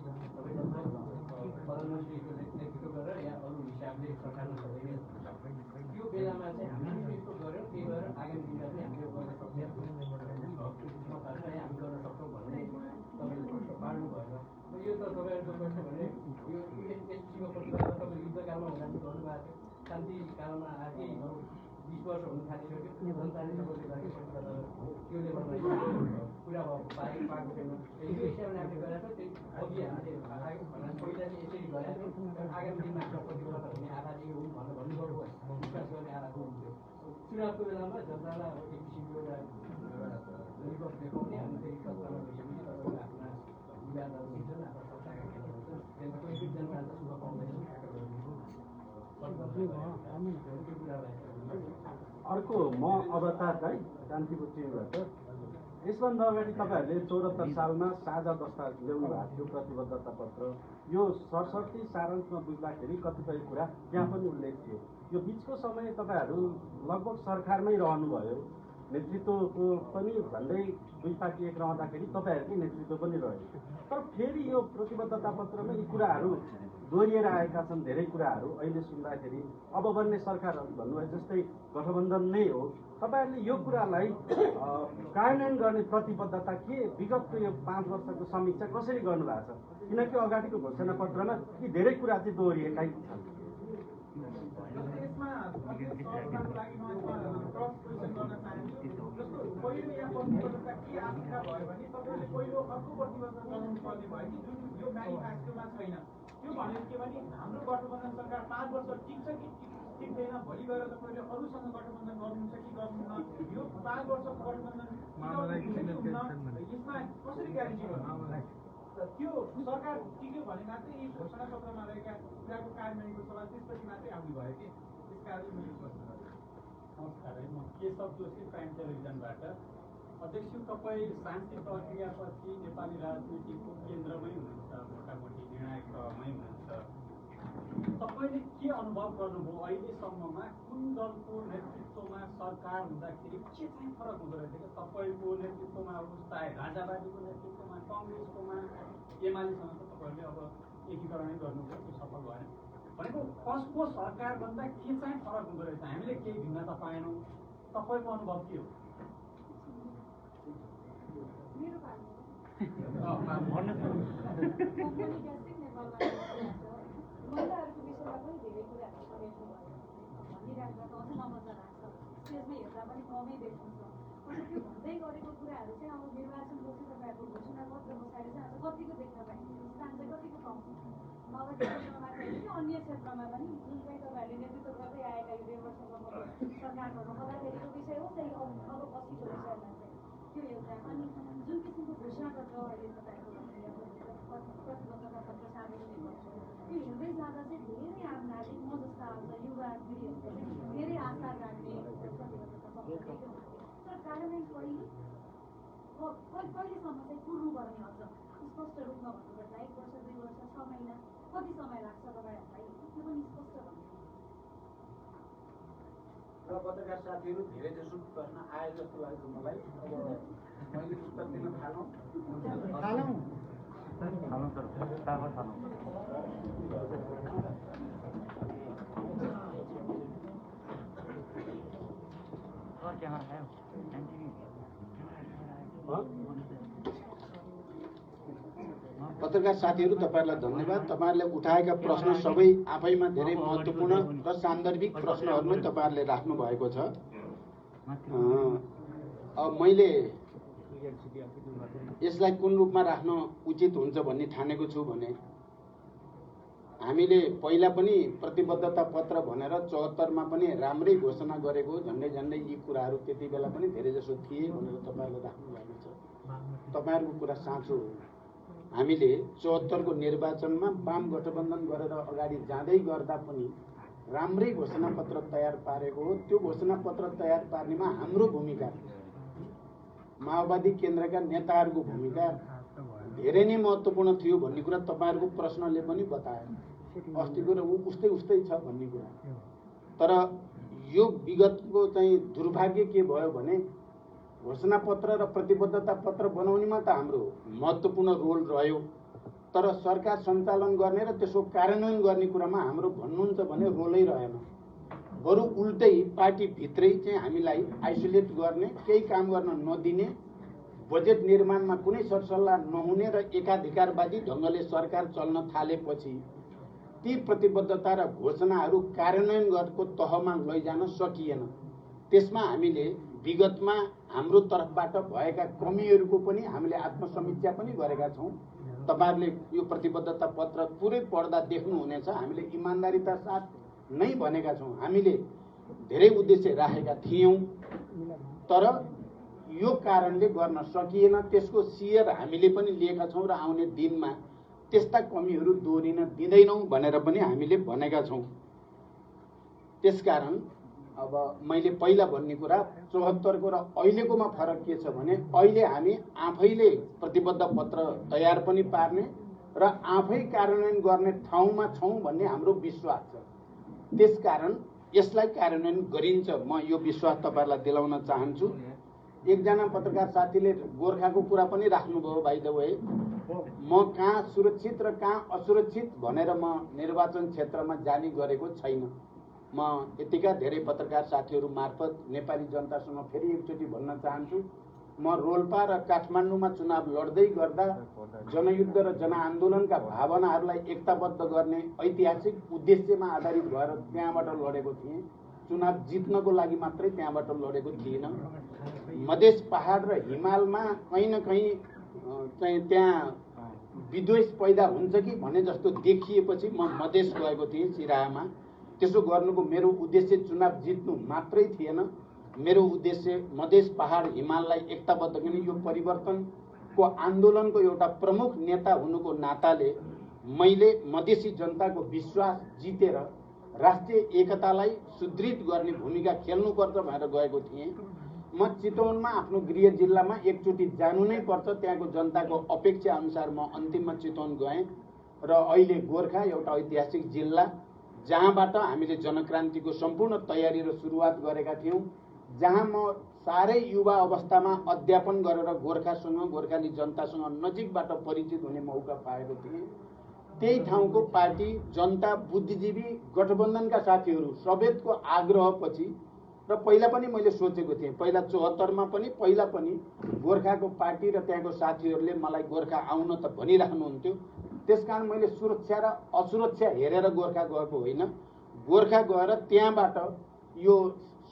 प्रधानमन्त्रीको नेतृत्व गरेर या अरू हिसाबले सरकारमा सधैँ यो बेलामा चाहिँ हामीले यस्तो गऱ्यौँ, त्यही भएर आगामी दिनमा चाहिँ हामीले गर्न सक्ने हामी गर्न सक्छौँ भन्ने तपाईँले प्रश्न पार्नु भएन। यो त तपाईँहरूको प्रश्न भने यो एसपीसीको प्रश्न तपाईँ युद्धकालमा हुँदाखेरि गर्नुभएको थियो, शान्ति कालमा आएकै 20 वर्ष हुन थालिसक्यो, जनताले तपाईँले गरेको प्रतिबद्धता त्यो लेभलमा पुरा पाएको छैन। यो हिसाबले हामीले गरेका छौँ, त्यही अघि हामीले पहिला चाहिँ यसरी गरेका छौँ, आगामी दिनमा आफ्नो प्रतिबद्धता हुने आधार यो हुन् भनेर भन्नुभयो, विश्वास गर्ने आधार हुन्थ्यो। चुनावको बेलामा जनतालाई अब एक किसिमको एउटा रिपोर्ट देखाउने अनि फेरि सत्तामा गइसकेपछि तपाईँले आफ्ना विवादहरू हुन्छन्, आफ्नो सत्ताका खेल हुन्छन्, त्यसमा कोही पनि जनता शुभ पाउँदैन। अर्को म अवतार राई शान्तिपुर टिभीबाट। यसभन्दा अगाडि तपाईँहरूले 74 सालमा साझा दस्तावेज ल्याउनु भएको थियो प्रतिबद्धता पत्र। यो सरसर्ती सारांशमा बुझ्दाखेरि कतिपय कुरा त्यहाँ पनि उल्लेख थियो। यो बिचको समय तपाईँहरू लगभग सरकारमै रहनुभयो, नेतृत्वको पनि भन्दै दुई पार्टी एक रहँदाखेरि तपाईँहरूकै नेतृत्व पनि रह्यो। तर फेरि यो प्रतिबद्धता पत्रमा यी कुराहरू दोहोरिएर आएका छन्। धेरै कुराहरू अहिले सुन्दाखेरि अब बन्ने सरकारहरू भन्नुभयो जस्तै गठबन्धन नै हो। तपाईँहरूले यो कुरालाई कार्यान्वयन गर्ने प्रतिबद्धता के विगतको यो 5 वर्षको समीक्षा कसरी गर्नुभएको छ? किनकि अगाडिको घोषणापत्रमा यी धेरै कुरा चाहिँ दोहोरिएकै छन्। पहिलो यहाँ प्रतिबद्धता के आशंका भयो भने तपाईँले पहिलो अर्को प्रतिबद्धता जनाउनु पर्ने भयो कि जुन यो म्यानिफेस्टोमा छैन। त्यो भनेको के भने हाम्रो गठबन्धन सरकार 5 वर्ष टिक्छ कि टिक्दैन, भोलि गएर तपाईँले अरूसँग गठबन्धन गर्नुहुन्छ कि गर्नुहुन्न, यो 5 वर्षको गठबन्धन यसमा कसरी ग्यारेन्टी गर्नु? त्यो सरकार टिक्यो भने मात्रै यी घोषणा पत्रमा रहेका कुराको कार्यान्वयनको सवाल त्यसपछि मात्रै आउनु भयो कि त्यस कारणले मैले प्रश्न गरेँ। नमस्कार है, म केशव जोशी प्राइम टेलिभिजनबाट। अध्यक्ष, तपाईँ शान्ति प्रक्रियापछि नेपाली राजनीतिको केन्द्रमै हुनुहुन्छ, मोटामोटी निर्णायक तहमै हुनुहुन्छ। तपाईँले के अनुभव गर्नुभयो अहिलेसम्ममा? कुन दलको नेतृत्वमा सरकार हुँदाखेरि के चाहिँ फरक हुँदो रहेछ कि तपाईँको नेतृत्वमा होस्, चाहे राजावादीको नेतृत्वमा, कङ्ग्रेसकोमा, एमालेसँग त तपाईँहरूले अब एकीकरणै गर्नुभयो, त्यो सफल भएन। भनेको कसको सरकारभन्दा के चाहिँ फरक हुँदो रहेछ? हामीले केही भिन्नता पाएनौँ, तपाईँको अनुभव के हो? महिलाहरूको विषयमा पनि धेरै कुराहरू समेट्नु भयो भनिराख्दा अझै नमजा लाग्छ, स्टेजमा हेर्दा पनि कमै देख्नुहुन्छ। अनि त्यो भन्दै गरेको कुराहरू चाहिँ अब निर्वाचनपछि तपाईँहरूको घोषणा पत्रको पछाडि चाहिँ आज कतिको देख्न पाइन्छ, स्थान चाहिँ कतिको कम नगरपालिकामा मात्रै होइन कि अन्य क्षेत्रमा पनि जुन चाहिँ तपाईँहरूले नेतृत्व गर्दै आएका यो 1.5 वर्षसम्मको सरकार गर्नुपर्दाखेरिको विषय हो चाहिँ अब पछिको विषयमा चाहिँ त्यो एउटा। अनि जुन किसिमको घोषणा पत्र अहिले तपाईँहरूको प्रतिबद्धता पत्र सार्वजनिक गर्छ, त्यो हेर्दै जाँदा चाहिँ धेरै आम नागरिक म जस्ता आज युवा पिँढीहरूले चाहिँ धेरै आशा राख्ने प्रतिबद्धता पत्र देख्यो। तर कार्यान्वयन कहिलेसम्म चाहिँ पुर्नुपर्ने अझ स्पष्ट रूपमा भन्नुपर्दा 1 वर्ष 2 वर्ष 6 महिना कति समय लाग्छ तपाईँहरूलाई, त्यो पनि स्पष्ट भन्नु। र पत्रकार साथीहरू धेरै जसो प्रश्न आए जस्तो लाग्छ मलाई। अब मैले उत्तर दिन थालौँ। पत्रकार साथीहरू, तपाईँहरूलाई धन्यवाद। तपाईँहरूले उठाएका प्रश्न सबै आफैमा धेरै महत्त्वपूर्ण र सान्दर्भिक प्रश्नहरू नै तपाईँहरूले राख्नु भएको छ। अब मैले यसलाई कुन रूपमा राख्न उचित हुन्छ भन्ने ठानेको छु भने, हामीले पहिला पनि प्रतिबद्धता पत्र भनेर 74मा पनि राम्रै घोषणा गरेको, झन्डै झन्डै यी कुराहरू त्यति बेला पनि धेरै जसो थिए भनेर तपाईँहरूले राख्नु भएको छ। तपाईँहरूको कुरा साँचो हो। हामीले 74को निर्वाचनमा वाम गठबन्धन गरेर अगाडि जाँदै गर्दा पनि राम्रै घोषणापत्र तयार पारेको हो। त्यो घोषणापत्र तयार पार्नेमा हाम्रो भूमिका, माओवादी केन्द्रका नेताहरूको भूमिका धेरै नै महत्त्वपूर्ण थियो भन्ने कुरा तपाईँहरूको प्रश्नले पनि बतायो। अस्तिको र उस्तै छ भन्ने कुरा। तर यो विगतको चाहिँ दुर्भाग्य के भयो भने, घोषणापत्र र प्रतिबद्धता पत्र बनाउनेमा त हाम्रो महत्त्वपूर्ण रोल रह्यो, तर सरकार सञ्चालन गर्ने र त्यसको कार्यान्वयन गर्ने कुरामा हाम्रो भन्नुहुन्छ भने रोलै रहेन। बरु उल्टै पार्टीभित्रै चाहिँ हामीलाई आइसोलेट गर्ने, केही काम गर्न नदिने, बजेट निर्माणमा कुनै सरसल्लाह नहुने र एकाधिकारवादी ढङ्गले सरकार चल्न थालेपछि ती प्रतिबद्धता र घोषणाहरू कार्यान्वयन गरेको तहमा लैजान सकिएन। त्यसमा हामीले विगतमा हाम्रो तर्फबाट भएका कमीहरूको पनि हामीले आत्मसमीक्षा पनि गरेका छौँ। तपाईँहरूले यो प्रतिबद्धता पत्र पुरै पढ्दा देख्नुहुनेछ। हामीले इमान्दारिता साथ नै भनेका छौँ। हामीले धेरै उद्देश्य राखेका थियौँ, तर यो कारणले गर्न सकिएन। त्यसको सियर हामीले पनि लिएका छौँ र आउने दिनमा त्यस्ता कमीहरू दोहोरिन दिँदैनौँ भनेर पनि हामीले भनेका छौँ। त्यसकारण अब मैले पहिला भन्ने कुरा 74को र अहिलेकोमा फरक के छ भने, अहिले हामी आफैले प्रतिबद्ध पत्र तयार पनि पार्ने र आफै कार्यान्वयन गर्ने ठाउँमा छौँ भन्ने हाम्रो विश्वास छ। त्यसकारण यसलाई कार्यान्वयन गरिन्छ, म यो विश्वास तपाईँहरूलाई दिलाउन चाहन्छु। एकजना पत्रकार साथीले गोर्खाको कुरा पनि राख्नुभयो। बाइ द वे, म कहाँ सुरक्षित र कहाँ असुरक्षित भनेर म निर्वाचन क्षेत्रमा जाने गरेको छैन। म यतिका धेरै पत्रकार साथीहरू मार्फत नेपाली जनतासँग फेरि एकचोटि भन्न चाहन्छु, म रोल्पा र काठमाडौँमा चुनाव लड्दै गर्दा जनयुद्ध र जनआन्दोलनका भावनाहरूलाई एकताबद्ध गर्ने ऐतिहासिक उद्देश्यमा आधारित भएर त्यहाँबाट लडेको थिएँ। चुनाव जित्नको लागि मात्रै त्यहाँबाट लडेको थिएन। मधेस पहाड र हिमालमा कहीँ न कहीँ चाहिँ त्यहाँ विद्वेष पैदा हुन्छ कि भने जस्तो देखिएपछि म मधेस गएको थिएँ सिराहामा। त्यसो गर्नुको मेरो उद्देश्य चुनाव जित्नु मात्रै थिएन। मेरो उद्देश्य मधेस पहाड हिमाललाई एकताबद्ध गर्ने यो परिवर्तनको आन्दोलनको एउटा प्रमुख नेता हुनुको नाताले मैले मधेसी जनताको विश्वास जितेर राष्ट्रिय एकतालाई सुदृढ गर्ने भूमिका खेल्नुपर्छ भनेर गएको थिएँ। म चितवनमा आफ्नो गृह जिल्लामा एकचोटि जानु नै पर्छ, त्यहाँको जनताको अपेक्षा अनुसार म अन्तिममा चितवन गएँ र अहिले गोर्खा एउटा ऐतिहासिक जिल्ला जहाँबाट हामीले जनक्रान्तिको सम्पूर्ण तयारी र सुरुवात गरेका थियौँ, जहाँ म साह्रै युवा अवस्थामा अध्यापन गरेर गोर्खासँग गोर्खाली जनतासँग नजिकबाट परिचित हुने मौका पाएको थिएँ। त्यही ठाउँको पार्टी जनता बुद्धिजीवी गठबन्धनका साथीहरू सबैको आग्रहपछि र पहिला पनि मैले सोचेको थिएँ, पहिला 74मा पनि पहिला पनि गोर्खाको पार्टी र त्यहाँको साथीहरूले मलाई गोर्खा आउन त भनिराख्नुहुन्थ्यो। त्यसकारण मैले सुरक्षा र असुरक्षा हेरेर गोर्खा गएको होइन, गोर्खा गएर त्यहाँबाट यो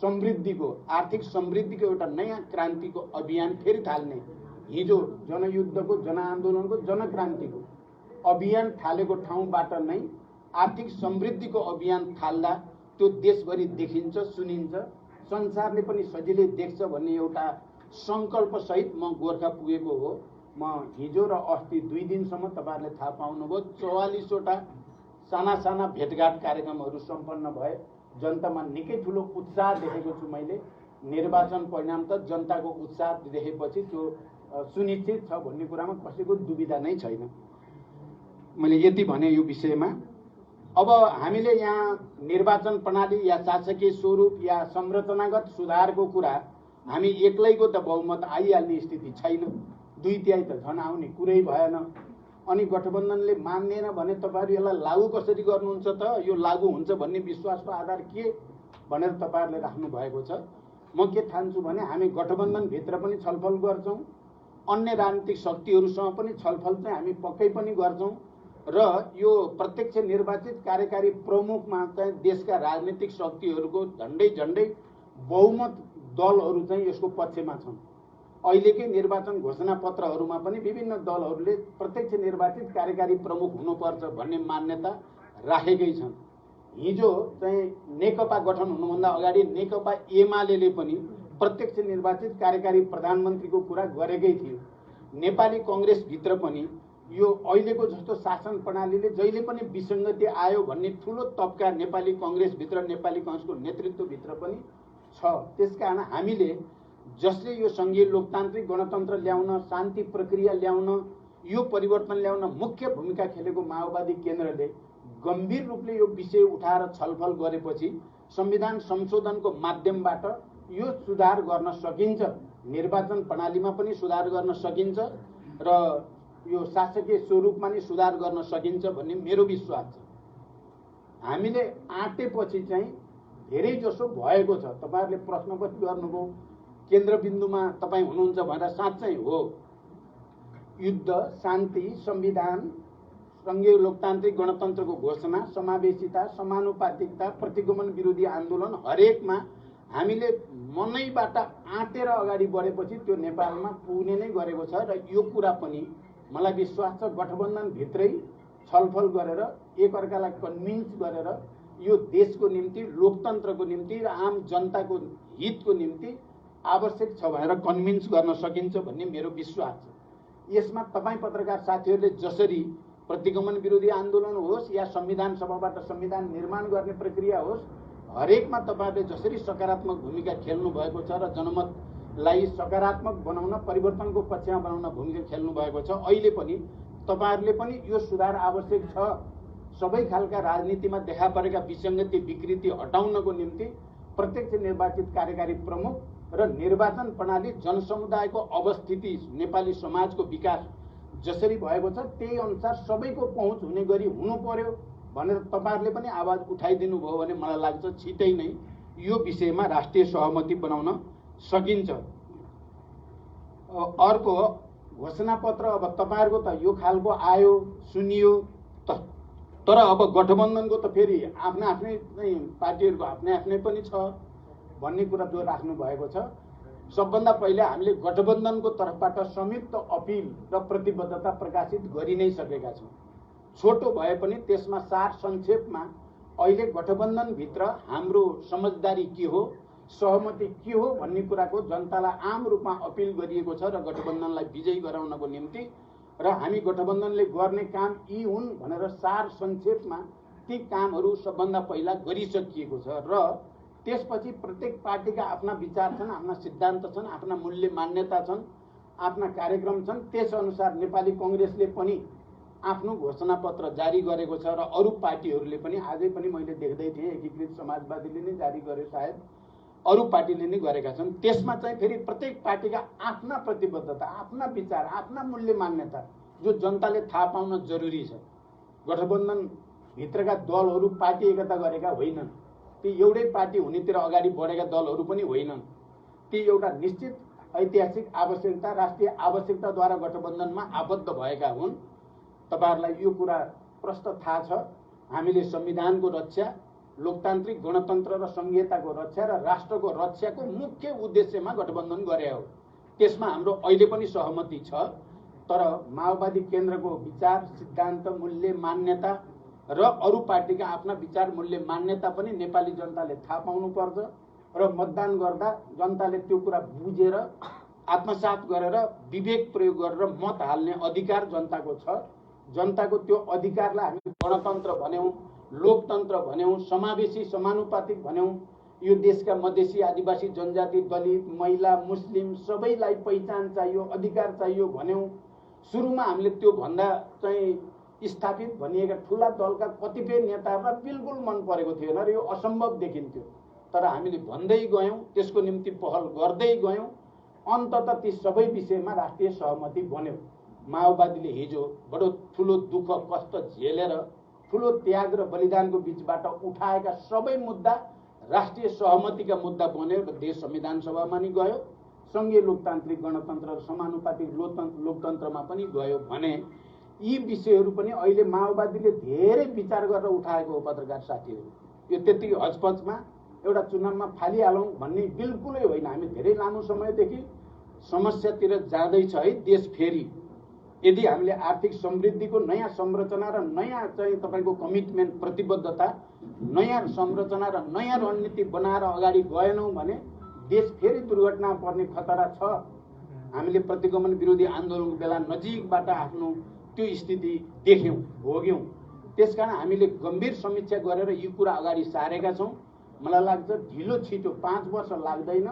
समृद्धिको आर्थिक समृद्धिको एउटा नयाँ क्रान्तिको अभियान फेरि थाल्ने, हिजो जनयुद्धको जनआन्दोलनको जनक्रान्तिको अभियान थालेको ठाउँबाट नै आर्थिक समृद्धिको अभियान थाल्दा त्यो देशभरि देखिन्छ, सुनिन्छ, संसारले पनि सजिलै देख्छ भन्ने एउटा सङ्कल्पसहित म गोर्खा पुगेको हो। म हिजो र अस्ति 2 दिनसम्म तपाईँहरूले थाहा पाउनुभयो 44वटा साना साना भेटघाट कार्यक्रमहरू सम्पन्न भए। जनतामा निकै ठुलो उत्साह देखेको छु मैले। निर्वाचन परिणाम त जनताको उत्साह देखेपछि त्यो सुनिश्चित छ भन्ने कुरामा कसैको दुविधा नै छैन। मैले यति भने यो विषयमा। अब हामीले यहाँ निर्वाचन प्रणाली या शासकीय स्वरूप या संरचनागत सुधारको कुरा हामी एक्लैको त बहुमत आइहाल्ने स्थिति छैन, 2/3 त झन् आउने कुरै भएन। अनि गठबन्धनले मान्दैन भने तपाईँहरू यसलाई लागू कसरी गर्नुहुन्छ त, यो लागू हुन्छ भन्ने विश्वासको आधार के भनेर तपाईँहरूले राख्नु भएको छ। म के ठान्छु भने हामी गठबन्धनभित्र पनि छलफल गर्छौँ, अन्य राजनीतिक शक्तिहरूसँग पनि छलफल चाहिँ हामी पक्कै पनि गर्छौँ र यो प्रत्यक्ष निर्वाचित कार्यकारी प्रमुखमा चाहिँ देशका राजनीतिक शक्तिहरूको झन्डै बहुमत दलहरू चाहिँ यसको पक्षमा छन्। अहिलेकै निर्वाचन घोषणा पत्रहरूमा पनि विभिन्न दलहरूले प्रत्यक्ष निर्वाचित कार्यकारी प्रमुख हुनुपर्छ भन्ने मान्यता राखेकै छन्। हिजो चाहिँ नेकपा गठन हुनुभन्दा अगाडि नेकपा एमाले पनि प्रत्यक्ष निर्वाचित कार्यकारी प्रधानमन्त्रीको कुरा गरेकै थियो। नेपाली कङ्ग्रेसभित्र पनि यो अहिलेको जस्तो शासन प्रणालीले जहिले पनि विसङ्गति आयो भन्ने ठुलो तबका नेपाली कङ्ग्रेसभित्र नेपाली कङ्ग्रेसको नेतृत्वभित्र पनि छ। त्यसकारण हामीले जसले यो सङ्घीय लोकतान्त्रिक गणतन्त्र ल्याउन, शान्ति प्रक्रिया ल्याउन, यो परिवर्तन ल्याउन मुख्य भूमिका खेलेको माओवादी केन्द्रले गम्भीर रूपले यो विषय उठाएर छलफल गरेपछि संविधान संशोधनको माध्यमबाट यो सुधार गर्न सकिन्छ, निर्वाचन प्रणालीमा पनि सुधार गर्न सकिन्छ र यो शासकीय स्वरूपमा नि सुधार गर्न सकिन्छ भन्ने मेरो विश्वास छ। हामीले आँटेपछि चाहिँ धेरै जसो भएको छ। तपाईँहरूले प्रश्न पनि गर्नुभयो केन्द्रबिन्दुमा तपाईँ हुनुहुन्छ भनेर, साँच्चै हो। युद्ध, शान्ति, संविधान, सङ्घीय लोकतान्त्रिक गणतन्त्रको घोषणा, समावेशिता, समानुपातिकता, प्रतिगमन विरोधी आन्दोलन हरेकमा हामीले मनैबाट आँटेर अगाडि बढेपछि त्यो नेपालमा पुग्ने नै गरेको छ र यो कुरा पनि मलाई विश्वास छ गठबन्धनभित्रै छलफल गरेर एकअर्कालाई कन्भिन्स गरेर यो देशको निम्ति, लोकतन्त्रको निम्ति र आम जनताको हितको निम्ति आवश्यक छ भनेर कन्भिन्स गर्न सकिन्छ भन्ने मेरो विश्वास छ। यसमा तपाईँ पत्रकार साथीहरूले जसरी प्रतिगमन विरोधी आन्दोलन होस् या संविधान सभाबाट संविधान निर्माण गर्ने प्रक्रिया होस्, हरेकमा तपाईँहरूले जसरी सकारात्मक भूमिका खेल्नु भएको छ र जनमतलाई सकारात्मक बनाउन, परिवर्तनको पक्षमा बनाउन भूमिका खेल्नु भएको छ, अहिले पनि तपाईँहरूले पनि यो सुधार आवश्यक छ। सबै खालका राजनीतिमा देखा परेका विसङ्गति विकृति हटाउनको निम्ति प्रत्यक्ष निर्वाचित कार्यकारी प्रमुख र निर्वाचन प्रणाली जनसमुदायको अवस्थिति, नेपाली समाजको विकास जसरी भएको छ त्यही अनुसार सबैको पहुँच हुने गरी हुनु पर्यो भनेर तपाईँहरूले पनि आवाज उठाइदिनु भयो भने मलाई लाग्छ छिटै नै यो विषयमा राष्ट्रिय सहमति बनाउन सकिन्छ। अर्को घोषणापत्र अब तपाईँहरूको त यो खालको आयो, सुनियो, तर अब गठबन्धनको त फेरि आफ्नै पार्टीहरूको आफ्नै पनि छ भन्ने कुरा जो राख्नु भएको छ। सबभन्दा पहिले हामीले गठबन्धनको तर्फबाट संयुक्त अपिल र प्रतिबद्धता प्रकाशित गरि नै सकेका छौँ। छोटो भए पनि त्यसमा सार संक्षेपमा अहिले गठबन्धनभित्र हाम्रो समझदारी के हो, सहमति के हो भन्ने कुराको जनतालाई आम रूपमा अपिल गरिएको छ र गठबन्धनलाई विजयी गराउनको निम्ति र हामी गठबन्धनले गर्ने काम यी हुन् भनेर सार संक्षेपमा ती कामहरू सबभन्दा पहिला गरिसकिएको छ र त्यसपछि प्रत्येक पार्टीका आफ्ना विचार छन्, आफ्ना सिद्धान्त छन्, आफ्ना मूल्य मान्यता छन्, आफ्ना कार्यक्रम छन्। त्यसअनुसार नेपाली कांग्रेसले पनि आफ्नो घोषणापत्र जारी गरेको छ र अरू पार्टीहरूले पनि आजै पनि मैले देख्दै थिएँ एकीकृत समाजवादीले नै जारी गरे, सायद अरू पार्टीले नै गरेका छन्। त्यसमा चाहिँ फेरि प्रत्येक पार्टीका आफ्ना प्रतिबद्धता, आफ्ना विचार, आफ्ना मूल्य मान्यता जो जनताले थाहा पाउन जरुरी छ। गठबन्धन भित्रका दलहरू पार्टी एकता गरेका होइनन्, ती एउटै पार्टी हुनेतिर अगाडि बढेका दलहरू पनि होइनन्। ती एउटा निश्चित ऐतिहासिक आवश्यकता, राष्ट्रिय आवश्यकताद्वारा गठबन्धनमा आबद्ध भएका हुन्। तपाईहरुलाई यो कुरा प्रष्ट थाहा छ। हामीले संविधानको रक्षा, लोकतान्त्रिक गणतन्त्र र संघीयताको रक्षा र राष्ट्रको रक्षाको मुख्य उद्देश्यमा गठबन्धन गरे हो। त्यसमा हाम्रो अहिले पनि सहमति छ। तर माओवादी केन्द्रको विचार, सिद्धान्त, मूल्य, मान्यता र अरू पार्टीका आफ्ना विचार, मूल्य, मान्यता पनि नेपाली जनताले थाहा पाउनु पर्छ र मतदान गर्दा जनताले त्यो कुरा बुझेर आत्मसात गरेर विवेक प्रयोग गरेर मत हाल्ने अधिकार जनताको छ। जनताको त्यो अधिकारलाई हामी गणतन्त्र भन्यौं, लोकतन्त्र भन्यौं, समावेशी समानुपातिक भन्यौं। यो देशका मधेसी, आदिवासी, जनजाति, दलित, महिला, मुस्लिम सबैलाई पहिचान चाहियो, अधिकार चाहियो भन्यौं। सुरुमा हामीले त्यो भन्दा चाहिँ स्थापित भनिएका ठूला दलका कतिपय नेताहरूलाई बिल्कुल मन परेको थिएन र यो असम्भव देखिन्थ्यो। तर हामीले भन्दै गयौं, त्यसको निम्ति पहल गर्दै गयौं। अन्ततः ती सबै विषयमा राष्ट्रिय सहमति बन्यो। माओवादीले हिजो बडो ठूलो दुःख कष्ट झेलेर ठूलो त्याग र बलिदानको बीचबाट उठाएका सबै मुद्दा राष्ट्रिय सहमतिका मुद्दा बन्यो र देश संविधान सभामा नि गयो, संघीय लोकतान्त्रिक गणतन्त्र र समानुपातिक लोकतन्त्रमा पनि गयो भने यी विषयहरू पनि अहिले माओवादीले धेरै विचार गरेर उठाएको हो। पत्रकार साथीहरू, यो त्यति हचपचमा एउटा चुनावमा फालिहालौं भन्ने बिल्कुलै होइन। हामी धेरै लामो समयदेखि समस्यातिर जाँदैछ है देश। फेरि यदि हामीले आर्थिक समृद्धिको नयाँ संरचना र नयाँ चाहिँ तपाईको कमिटमेन्ट, प्रतिबद्धता, नयाँ संरचना र नयाँ रणनीति बनाएर अगाडि गएनौं भने देश फेरि दुर्घटना पर्ने खतरा छ। हामीले प्रतिगमन विरोधी आन्दोलनको बेला नजिकबाट आफ्नो त्यो स्थिति देख्यौं, भोग्यौं। त्यसकारण हामीले गम्भीर समीक्षा गरेर यो कुरा अगाडि सारेका छौं। मलाई लाग्छ ढिलो छिटो 5 वर्ष लाग्दैन,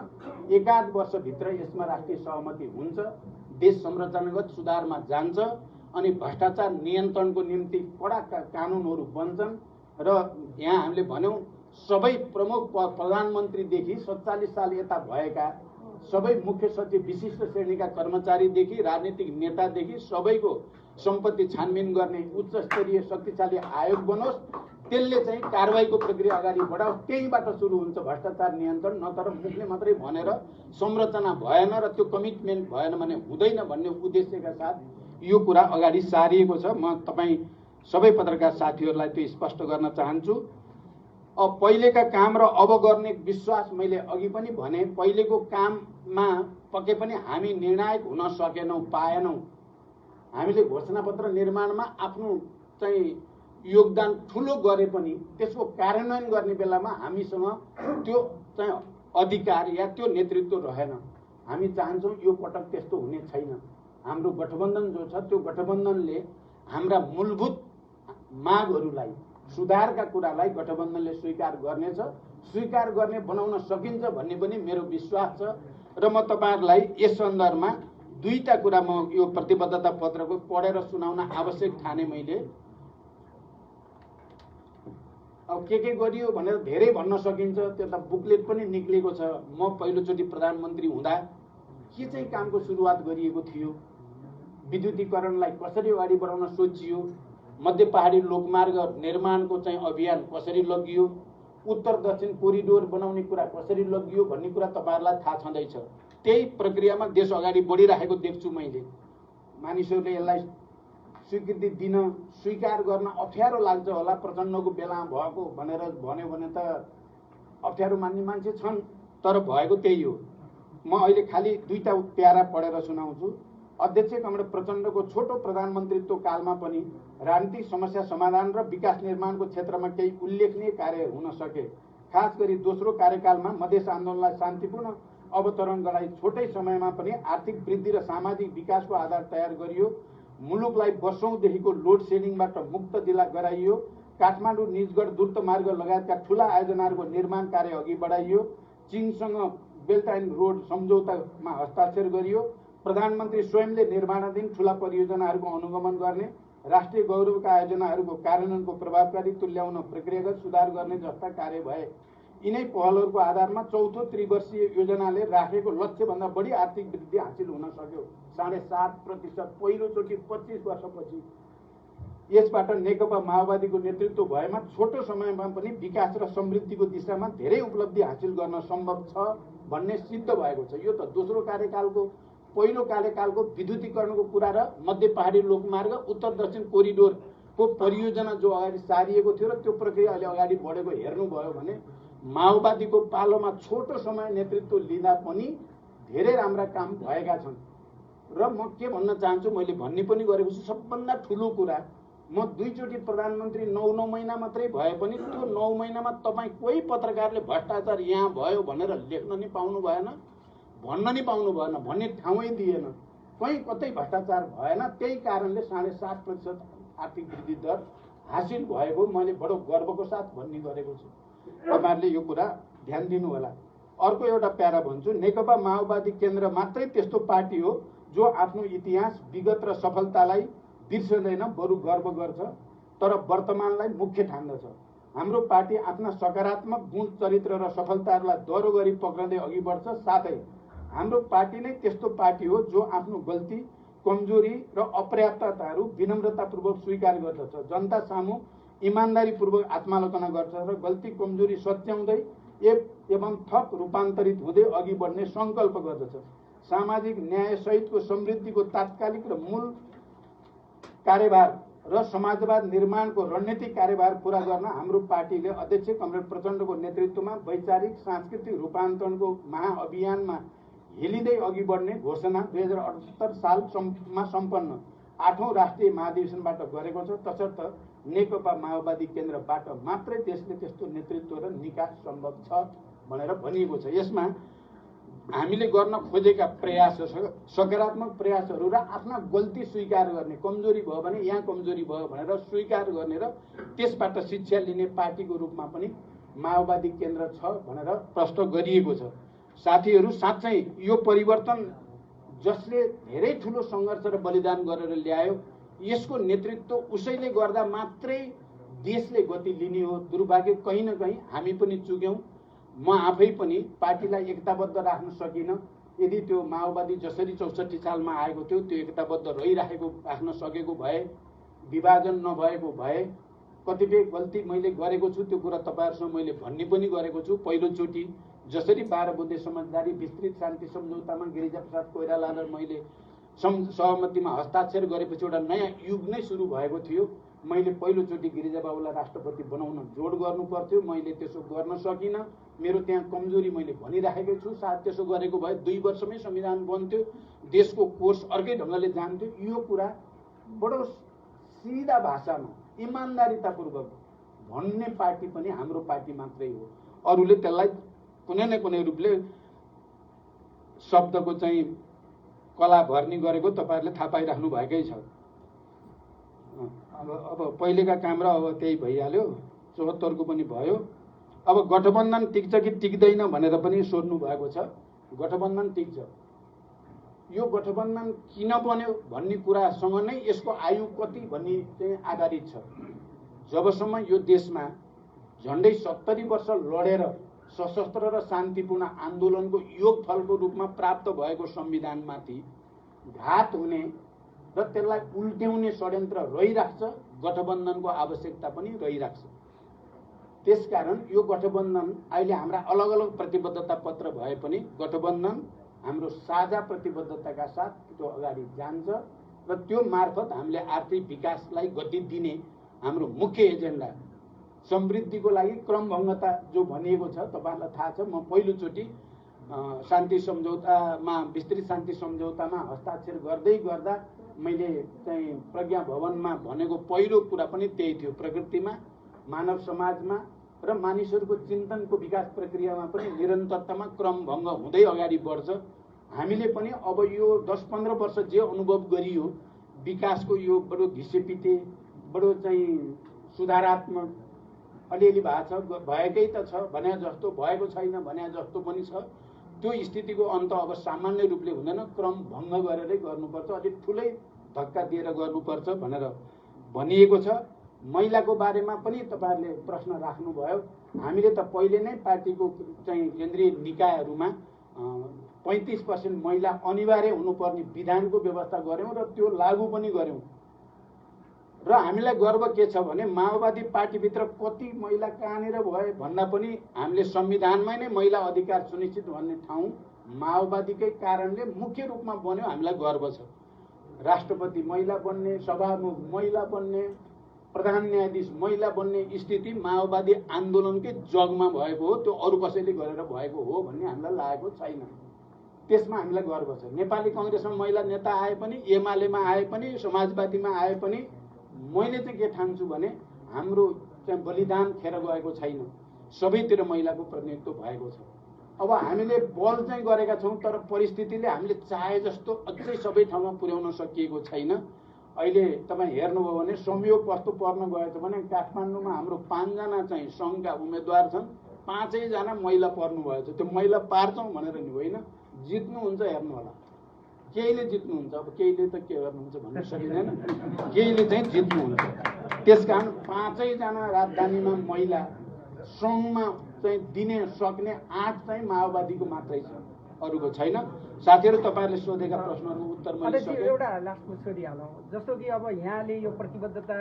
एकाध वर्षभित्र यसमा राष्ट्रिय सहमति हुन्छ, देश संरचनागत सुधारमा जान्छ अनि भ्रष्टाचार नियन्त्रणको निम्ति कडा कानुनहरू बन्छन्। र यहाँ हामीले भन्यौं सबै प्रमुख प्रधानमन्त्रीदेखि 47 साल यता भएका सबै मुख्य सचिव, विशिष्ट श्रेणीका कर्मचारीदेखि राजनीतिक नेतादेखि सबैको सम्पत्ति छानबिन गर्ने उच्च स्तरीय शक्तिशाली आयोग बनोस्, त्यसले चाहिँ कारबाहीको प्रक्रिया अगाडि बढाओस्। त्यहीबाट सुरु हुन्छ भ्रष्टाचार नियन्त्रण। नतर मुखले मात्रै भनेर संरचना भएन र त्यो कमिटमेन्ट भएन भने हुँदैन भन्ने उद्देश्यका साथ यो कुरा अगाडि सारिएको छ। म तपाईँ सबै पत्रकार साथीहरूलाई त्यो स्पष्ट गर्न चाहन्छु। अब पहिलेका काम र अब गर्ने विश्वास मैले अघि पनि भने, पहिलेको काममा पक्कै पनि हामी निर्णायक हुन सकेनौं, पाएनौं। हामीले घोषणापत्र निर्माणमा आफ्नो चाहिँ योगदान ठूलो गरे पनि त्यसको कार्यान्वयन गर्ने बेलामा हामीसँग त्यो चाहिँ अधिकार या त्यो नेतृत्व रहेन। हामी चाहन्छौं यो पटक त्यस्तो हुने छैन। हाम्रो गठबन्धन जो छ त्यो गठबन्धनले हाम्रा मूलभूत मागहरूलाई, सुधारका कुरालाई गठबन्धनले स्वीकार गर्नेछ, स्वीकार गर्ने बनाउन सकिन्छ भन्ने पनि मेरो विश्वास छ। र म तपाईहरुलाई यस सन्दर्भमा दुईटा कुरा म यो प्रतिबद्धता पत्रको पढेर सुनाउन आवश्यक ठाने। मैले अब के गरियो भनेर धेरै भन्न सकिन्छ, त्यो त बुकलेट पनि निक्लेको छ। म पहिलोचोटि प्रधानमन्त्री हुँदा के चाहिँ कामको सुरुवात गरिएको थियो, विद्युतीकरणलाई कसरी अगाडि बढाउन सोचियो, मध्य पहाडी लोकमार्ग निर्माणको चाहिँ अभियान कसरी लगियो, उत्तर दक्षिण कोरिडोर बनाउने कुरा कसरी लगियो भन्ने कुरा तपाईहरुलाई थाहा छँदैछ। त्यही प्रक्रियामा देश अगाडि बढिरहेको देख्छु मैले। मानिसहरूले यसलाई स्वीकृति दिन, स्वीकार गर्न अप्ठ्यारो लाग्छ होला, प्रचण्डको बेला भएको भनेर भन्यो भने त अप्ठ्यारो मान्ने मान्छे छन्, तर भएको त्यही हो। म अहिले खाली दुईटा प्यारा पढेर सुनाउँछु। अध्यक्ष कमरेड प्रचण्डको छोटो प्रधानमन्त्रीत्व कालमा पनि राजनीतिक समस्या समाधान र विकास निर्माणको क्षेत्रमा केही उल्लेखनीय कार्य हुन सके। खास गरी दोस्रो कार्यकालमा मधेस आन्दोलनलाई शान्तिपूर्ण अवतरण गराई छोटै समयमा पनि आर्थिक वृद्धि र सामाजिक विकासको आधार तयार गरियो। मुलुकलाई वर्षौंदेखिको लोड सेडिङबाट मुक्त जिल्ला गराइयो। काठमाडौँ निजगढ द्रुत मार्ग लगायतका ठूला आयोजनाहरूको निर्माण कार्य अघि बढाइयो। चीनसँग बेल्ट एन्ड रोड सम्झौतामा हस्ताक्षर गरियो। प्रधानमन्त्री स्वयंले निर्माणाधीन ठूला परियोजनाहरूको अनुगमन गर्ने, राष्ट्रिय गौरवका आयोजनाहरूको कार्यान्वयनको प्रभावकारी तुल्याउन प्रक्रियागत सुधार गर्ने जस्ता कार्य भए। यिनै पहलहरूको आधारमा चौथो त्रिवर्षीय योजनाले राखेको लक्ष्यभन्दा बढी आर्थिक वृद्धि हासिल हुन सक्यो, 7.5%। पहिलोचोटि 25 वर्षपछि यसबाट नेकपा माओवादीको नेतृत्व भएमा छोटो समयमा पनि विकास र समृद्धिको दिशामा धेरै उपलब्धि हासिल गर्न सम्भव छ भन्ने सिद्ध भएको छ। यो त दोस्रो कार्यकालको पहिलो कार्यकालको विद्युतीकरणको कुरा र मध्य पहाडी लोकमार्ग उत्तर दक्षिण कोरिडोरको परियोजना जो अगाडि सारिएको थियो र त्यो प्रक्रिया अहिले अगाडि बढेको हेर्नुभयो भने माओवादीको पालोमा छोटो समय नेतृत्व लिँदा पनि धेरै राम्रा काम भएका छन्। र म के भन्न चाहन्छु, मैले भन्ने पनि गरेको छु, सबभन्दा ठुलो कुरा, म 2 चोटि प्रधानमन्त्री 9 महिना मात्रै भए पनि त्यो 9 महिनामा तपाईँ कोही पत्रकारले भ्रष्टाचार यहाँ भयो भनेर लेख्न नि पाउनु भएन, भन्न नि पाउनु भएन, भन्ने ठाउँै दिएन। कहीँ कतै भ्रष्टाचार भएन। त्यही कारणले 7.5% आर्थिक वृद्धि दर हासिल भएको मैले बडो गर्वको साथ भन्ने गरेको छु। तपाईहरुले यो कुरा ध्यान दिनु होला। अर्को एउटा प्यारा भन्छु, नेकपा माओवादी केन्द्र मात्रै त्यस्तो पार्टी हो जो आफ्नो इतिहास, विगत र सफलतालाई बिर्सदैन, बरु गर्व गर्छ, तर वर्तमानलाई मुख्य ठान्दछ। हाम्रो पार्टी आफ्ना सकारात्मक गुण, चरित्र र सफलताहरूलाई दह्रो गरी पक्रँदै अघि बढ्छ। साथै हाम्रो पार्टी नै त्यस्तो पार्टी हो जो आफ्नो गल्ती, कमजोरी र अपर्याप्तताहरू विनम्रतापूर्वक स्वीकार गर्दछ, जनता सामु इमानदारीपूर्वक आत्मालोचना गर्छ र गल्ती कमजोरी सच्याउँदै एवं थप रूपान्तरित हुँदै अघि बढ्ने संकल्प गर्दछ। सामाजिक न्याय सहितको समृद्धिको तात्कालिक र मूल कार्यभार र समाजवाद निर्माणको रणनीतिक कार्यभार पूरा गर्न हाम्रो पार्टीले अध्यक्ष कमरेड प्रचण्डको नेतृत्वमा वैचारिक सांस्कृतिक रूपान्तरणको महाअभियानमा हिलिँदै अघि बढ्ने घोषणा 2078 सालमा सम्पन्न 8औं राष्ट्रिय महाधिवेशनबाट गरेको छ। तसर्थ नेकपा माओवादी केन्द्रबाट मात्रै देशले त्यस्तो नेतृत्व र निकास सम्भव छ भनेर भनिएको छ। यसमा हामीले गर्न खोजेका प्रयास, सकारात्मक प्रयासहरू र आफ्ना गल्ती स्वीकार गर्ने, कमजोरी भयो भने यहाँ कमजोरी भयो भनेर स्वीकार गर्ने र त्यसबाट शिक्षा लिने पार्टीको रूपमा पनि माओवादी केन्द्र छ भनेर प्रश्न गरिएको छ। साथीहरू, साँच्चै यो परिवर्तन जसले धेरै ठुलो सङ्घर्ष र बलिदान गरेर ल्यायो, यसको नेतृत्व उसैले गर्दा मात्रै देशले गति लिने हो। दुर्भाग्य कहीँ न कहीँ हामी पनि चुक्यौँ। म आफै पनि पार्टीलाई एकताबद्ध राख्न सकिनँ। यदि त्यो माओवादी जसरी 64 सालमा आएको थियो त्यो एकताबद्ध रहिराखेको राख्न सकेको भए, विभाजन नभएको भए, कतिपय गल्ती मैले गरेको छु त्यो कुरा तपाईहरुसँग मैले भन्ने पनि गरेको छु। पहिलोचोटि जसरी 12 बुँदे समझदारी विस्तृत शान्ति सम्झौतामा गिरिजाप्रसाद कोइराला र मैले सहमतिमा हस्ताक्षर गरेपछि एउटा नयाँ युग नै सुरु भएको थियो। मैले पहिलोचोटि गिरिजाबाबुलाई राष्ट्रपति बनाउन जोड गर्नु पर्थ्यो, मैले त्यसो गर्न सकिनँ। मेरो त्यहाँ कमजोरी मैले भनिराखेको छु। सायद त्यसो गरेको भए 2 वर्षमै संविधान बन्थ्यो, देशको कोर्स अर्कै ढङ्गले जान्थ्यो। यो कुरा बडो सिधा भाषामा इमानदारीतापूर्वक भन्ने पार्टी पनि हाम्रो पार्टी मात्रै हो। अरूले त्यसलाई कुनै न कुनै रूपले शब्दको चाहिँ कला भर्नी गरेको तपाईहरुले थाहा पाइराख्नु भएकै छ। अब पहिलेका काम र अब त्यही भइहाल्यो, 74 को पनि भयो। अब गठबन्धन टिक्छ कि टिक्दैन भनेर पनि सोध्नु भएको छ। गठबन्धन टिक्छ। यो गठबन्धन किन बन्यो भन्ने कुरासँग नै यसको आयु कति भन्ने चाहिँ आधारित छ। जबसम्म यो देशमा झन्डै 70 वर्ष लडेर सशस्त्र र शान्तिपूर्ण आन्दोलनको योगफलको रूपमा प्राप्त भएको संविधानमाथि घात हुने र त्यसलाई उल्ट्याउने षड्यन्त्र रहिराख्छ, गठबन्धनको आवश्यकता पनि रहिराख्छ। त्यसकारण यो गठबन्धन अहिले हाम्रा अलग अलग प्रतिबद्धता पत्र भए पनि गठबन्धन हाम्रो साझा प्रतिबद्धताका साथ त्यो अगाडि जान्छ र त्यो मार्फत हामीले आर्थिक विकासलाई गति दिने हाम्रो मुख्य एजेन्डा, समृद्धिको लागि क्रमभङ्गता जो भनिएको छ तपाईहरुलाई थाहा छ। म पहिलोचोटि शान्ति सम्झौतामा विस्तृत शान्ति सम्झौतामा हस्ताक्षर गर्दै गर्दा मैले चाहिँ प्रज्ञा भवनमा भनेको पहिलो कुरा पनि त्यही थियो। प्रकृतिमा, मानव समाजमा र मानिसहरूको चिन्तनको विकास प्रक्रियामा पनि निरन्तरतामा क्रमभङ्ग हुँदै अगाडि बढ्छ। हामीले पनि अब यो 10-15 वर्ष जे अनुभव गरियो विकासको यो बडो घिसेपिटे बडो चाहिँ सुधारात्मक अलिअलि भएको छ, भएकै त छ भने जस्तो, भएको छैन भने जस्तो पनि छ। त्यो स्थितिको अन्त अब सामान्य रूपले हुँदैन, क्रम भङ्ग गरेरै गर्नुपर्छ, अलिक ठुलै धक्का दिएर गर्नुपर्छ भनेर भनिएको छ। महिलाको बारेमा पनि तपाईँहरूले प्रश्न राख्नुभयो। हामीले त पहिले नै पार्टीको चाहिँ केन्द्रीय निकायहरूमा 35% महिला अनिवार्य हुनुपर्ने विधानको व्यवस्था गऱ्यौँ र त्यो लागू पनि गऱ्यौँ। र हामीलाई गर्व के छ भने माओवादी पार्टीभित्र कति महिला कहाँनिर भए भन्दा पनि हामीले संविधानमै नै महिला अधिकार सुनिश्चित भन्ने ठाउँ माओवादीकै कारणले मुख्य रूपमा बन्यो। हामीलाई गर्व छ। राष्ट्रपति महिला बन्ने, सभामुख महिला बन्ने, प्रधान न्यायाधीश महिला बन्ने स्थिति माओवादी आन्दोलनकै जगमा भएको हो, त्यो अरू कसैले गरेर भएको हो भन्ने हामीलाई लागेको छैन। त्यसमा हामीलाई गर्व छ। नेपाली कांग्रेसमा महिला नेता आए पनि, एमालेमा आए पनि, समाजवादीमा आए पनि मैले चाहिँ के ठान्छु भने हाम्रो चाहिँ बलिदान खेर गएको छैन, सबैतिर महिलाको प्रतिनिधित्व भएको छ। अब हामीले बल चाहिँ गरेका छौँ, तर परिस्थितिले हामीले चाहे जस्तो अझै सबै ठाउँमा पुर्याउन सकिएको छैन। अहिले तपाईँ हेर्नुभयो भने संयोग कस्तो पर्न गएछ भने काठमाडौँमा हाम्रो 5 जना चाहिँ सङ्घका उम्मेदवार छन्, 5 जना महिला पर्नु भएछ। त्यो महिला पार्छौँ भनेर नि होइन, जित्नुहुन्छ हेर्नु होला। केहीले जित्नुहुन्छ, अब केहीले त के गर्नुहुन्छ भन्न सकिँदैन, केहीले चाहिँ जित्नुहुन्छ। त्यसकारण 5 जना राजधानीमा महिला सङ्घमा चाहिँ दिने सक्ने 8 चाहिँ माओवादीको मात्रै छ, अरूको छैन। साथीहरू तपाईँहरूले सोधेका प्रश्नहरूको उत्तर मैले सके। एउटा लास्टमा सोधिहालौँ। जस्तो कि अब यहाँले यो प्रतिबद्धता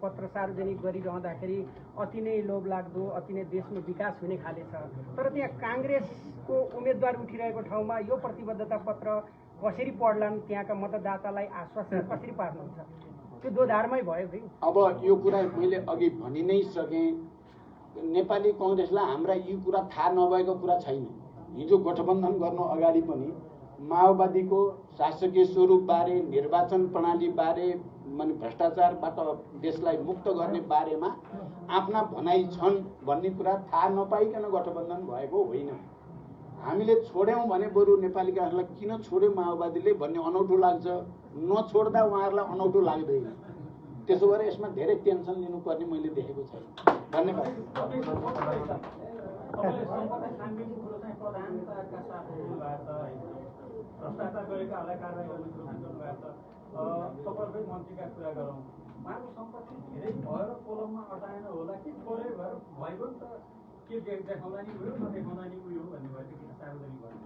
पत्र सार्वजनिक गरिरहँदाखेरि अति नै लोभलाग्दो, अति नै देशमा विकास हुने खाले छ, तर त्यहाँ काङ्ग्रेसको उम्मेदवार उठिरहेको ठाउँमा यो प्रतिबद्धता पत्र कसरी पढ्लान्, त्यहाँका मतदातालाई आश्वस्त कसरी पार्नुहुन्छ? त्यो दोधारमै भयो फेरि। अब यो कुरा मैले अघि भनि नै सकेँ, नेपाली कांग्रेसलाई हाम्रा यी कुरा थाहा नभएको कुरा छैन। हिजो गठबन्धन गर्नु अगाडि पनि माओवादीको शासकीय स्वरूपबारे, निर्वाचन प्रणालीबारे, माने भ्रष्टाचारबाट देशलाई मुक्त गर्ने बारेमा आफ्ना भनाइ छन् भन्ने कुरा थाहा नपाइकन गठबन्धन भएको होइन। हामीले छोड्यौँ भने बरु नेपाली कांग्रेसलाई किन छोड्यो माओवादीले भन्ने अनौठो लाग्छ, नछोड्दा उहाँहरूलाई अनौठो लाग्दैन। त्यसो भएर यसमा धेरै टेन्सन लिनुपर्ने मैले देखेको छैन। धन्यवाद। भ्रष्टाचार गरेकाहरूलाई कारवाही गर्ने घोषणा गर्नुभएको छ। तपाईँहरूकै मन्त्रीका कुरा गरौँ, उहाँको सम्पत्ति धेरै भयो र कोलममा अटाएन होला कि थोरै भएर भएको नि त, के देखाउँदा नि उयो नदेखाउँदा नि उयो भन्ने भयो, किन सार्वजनिक भयो?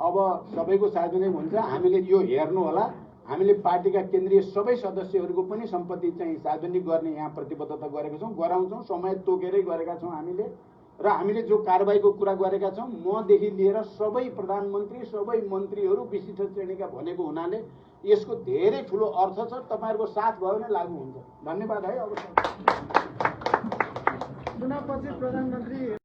अब सबैको सार्वजनिक हुन्छ। हामीले यो हेर्नु होला। हामीले पार्टीका केन्द्रीय सबै सदस्यहरूको पनि सम्पत्ति चाहिँ सार्वजनिक गर्ने यहाँ प्रतिबद्धता गरेका छौँ, गराउँछौँ, समय तोकेरै गरेका छौँ हामीले। र हामीले जो कारबाहीको कुरा गरेका छौँ, मदेखि लिएर सबै प्रधानमन्त्री, सबै मन्त्रीहरू विशिष्ट श्रेणीका भनेको हुनाले यसको धेरै ठुलो अर्थ छ। तपाईँहरूको साथ भयो भने लागू हुन्छ। धन्यवाद है। अब चुनावपछि प्रधानमन्त्री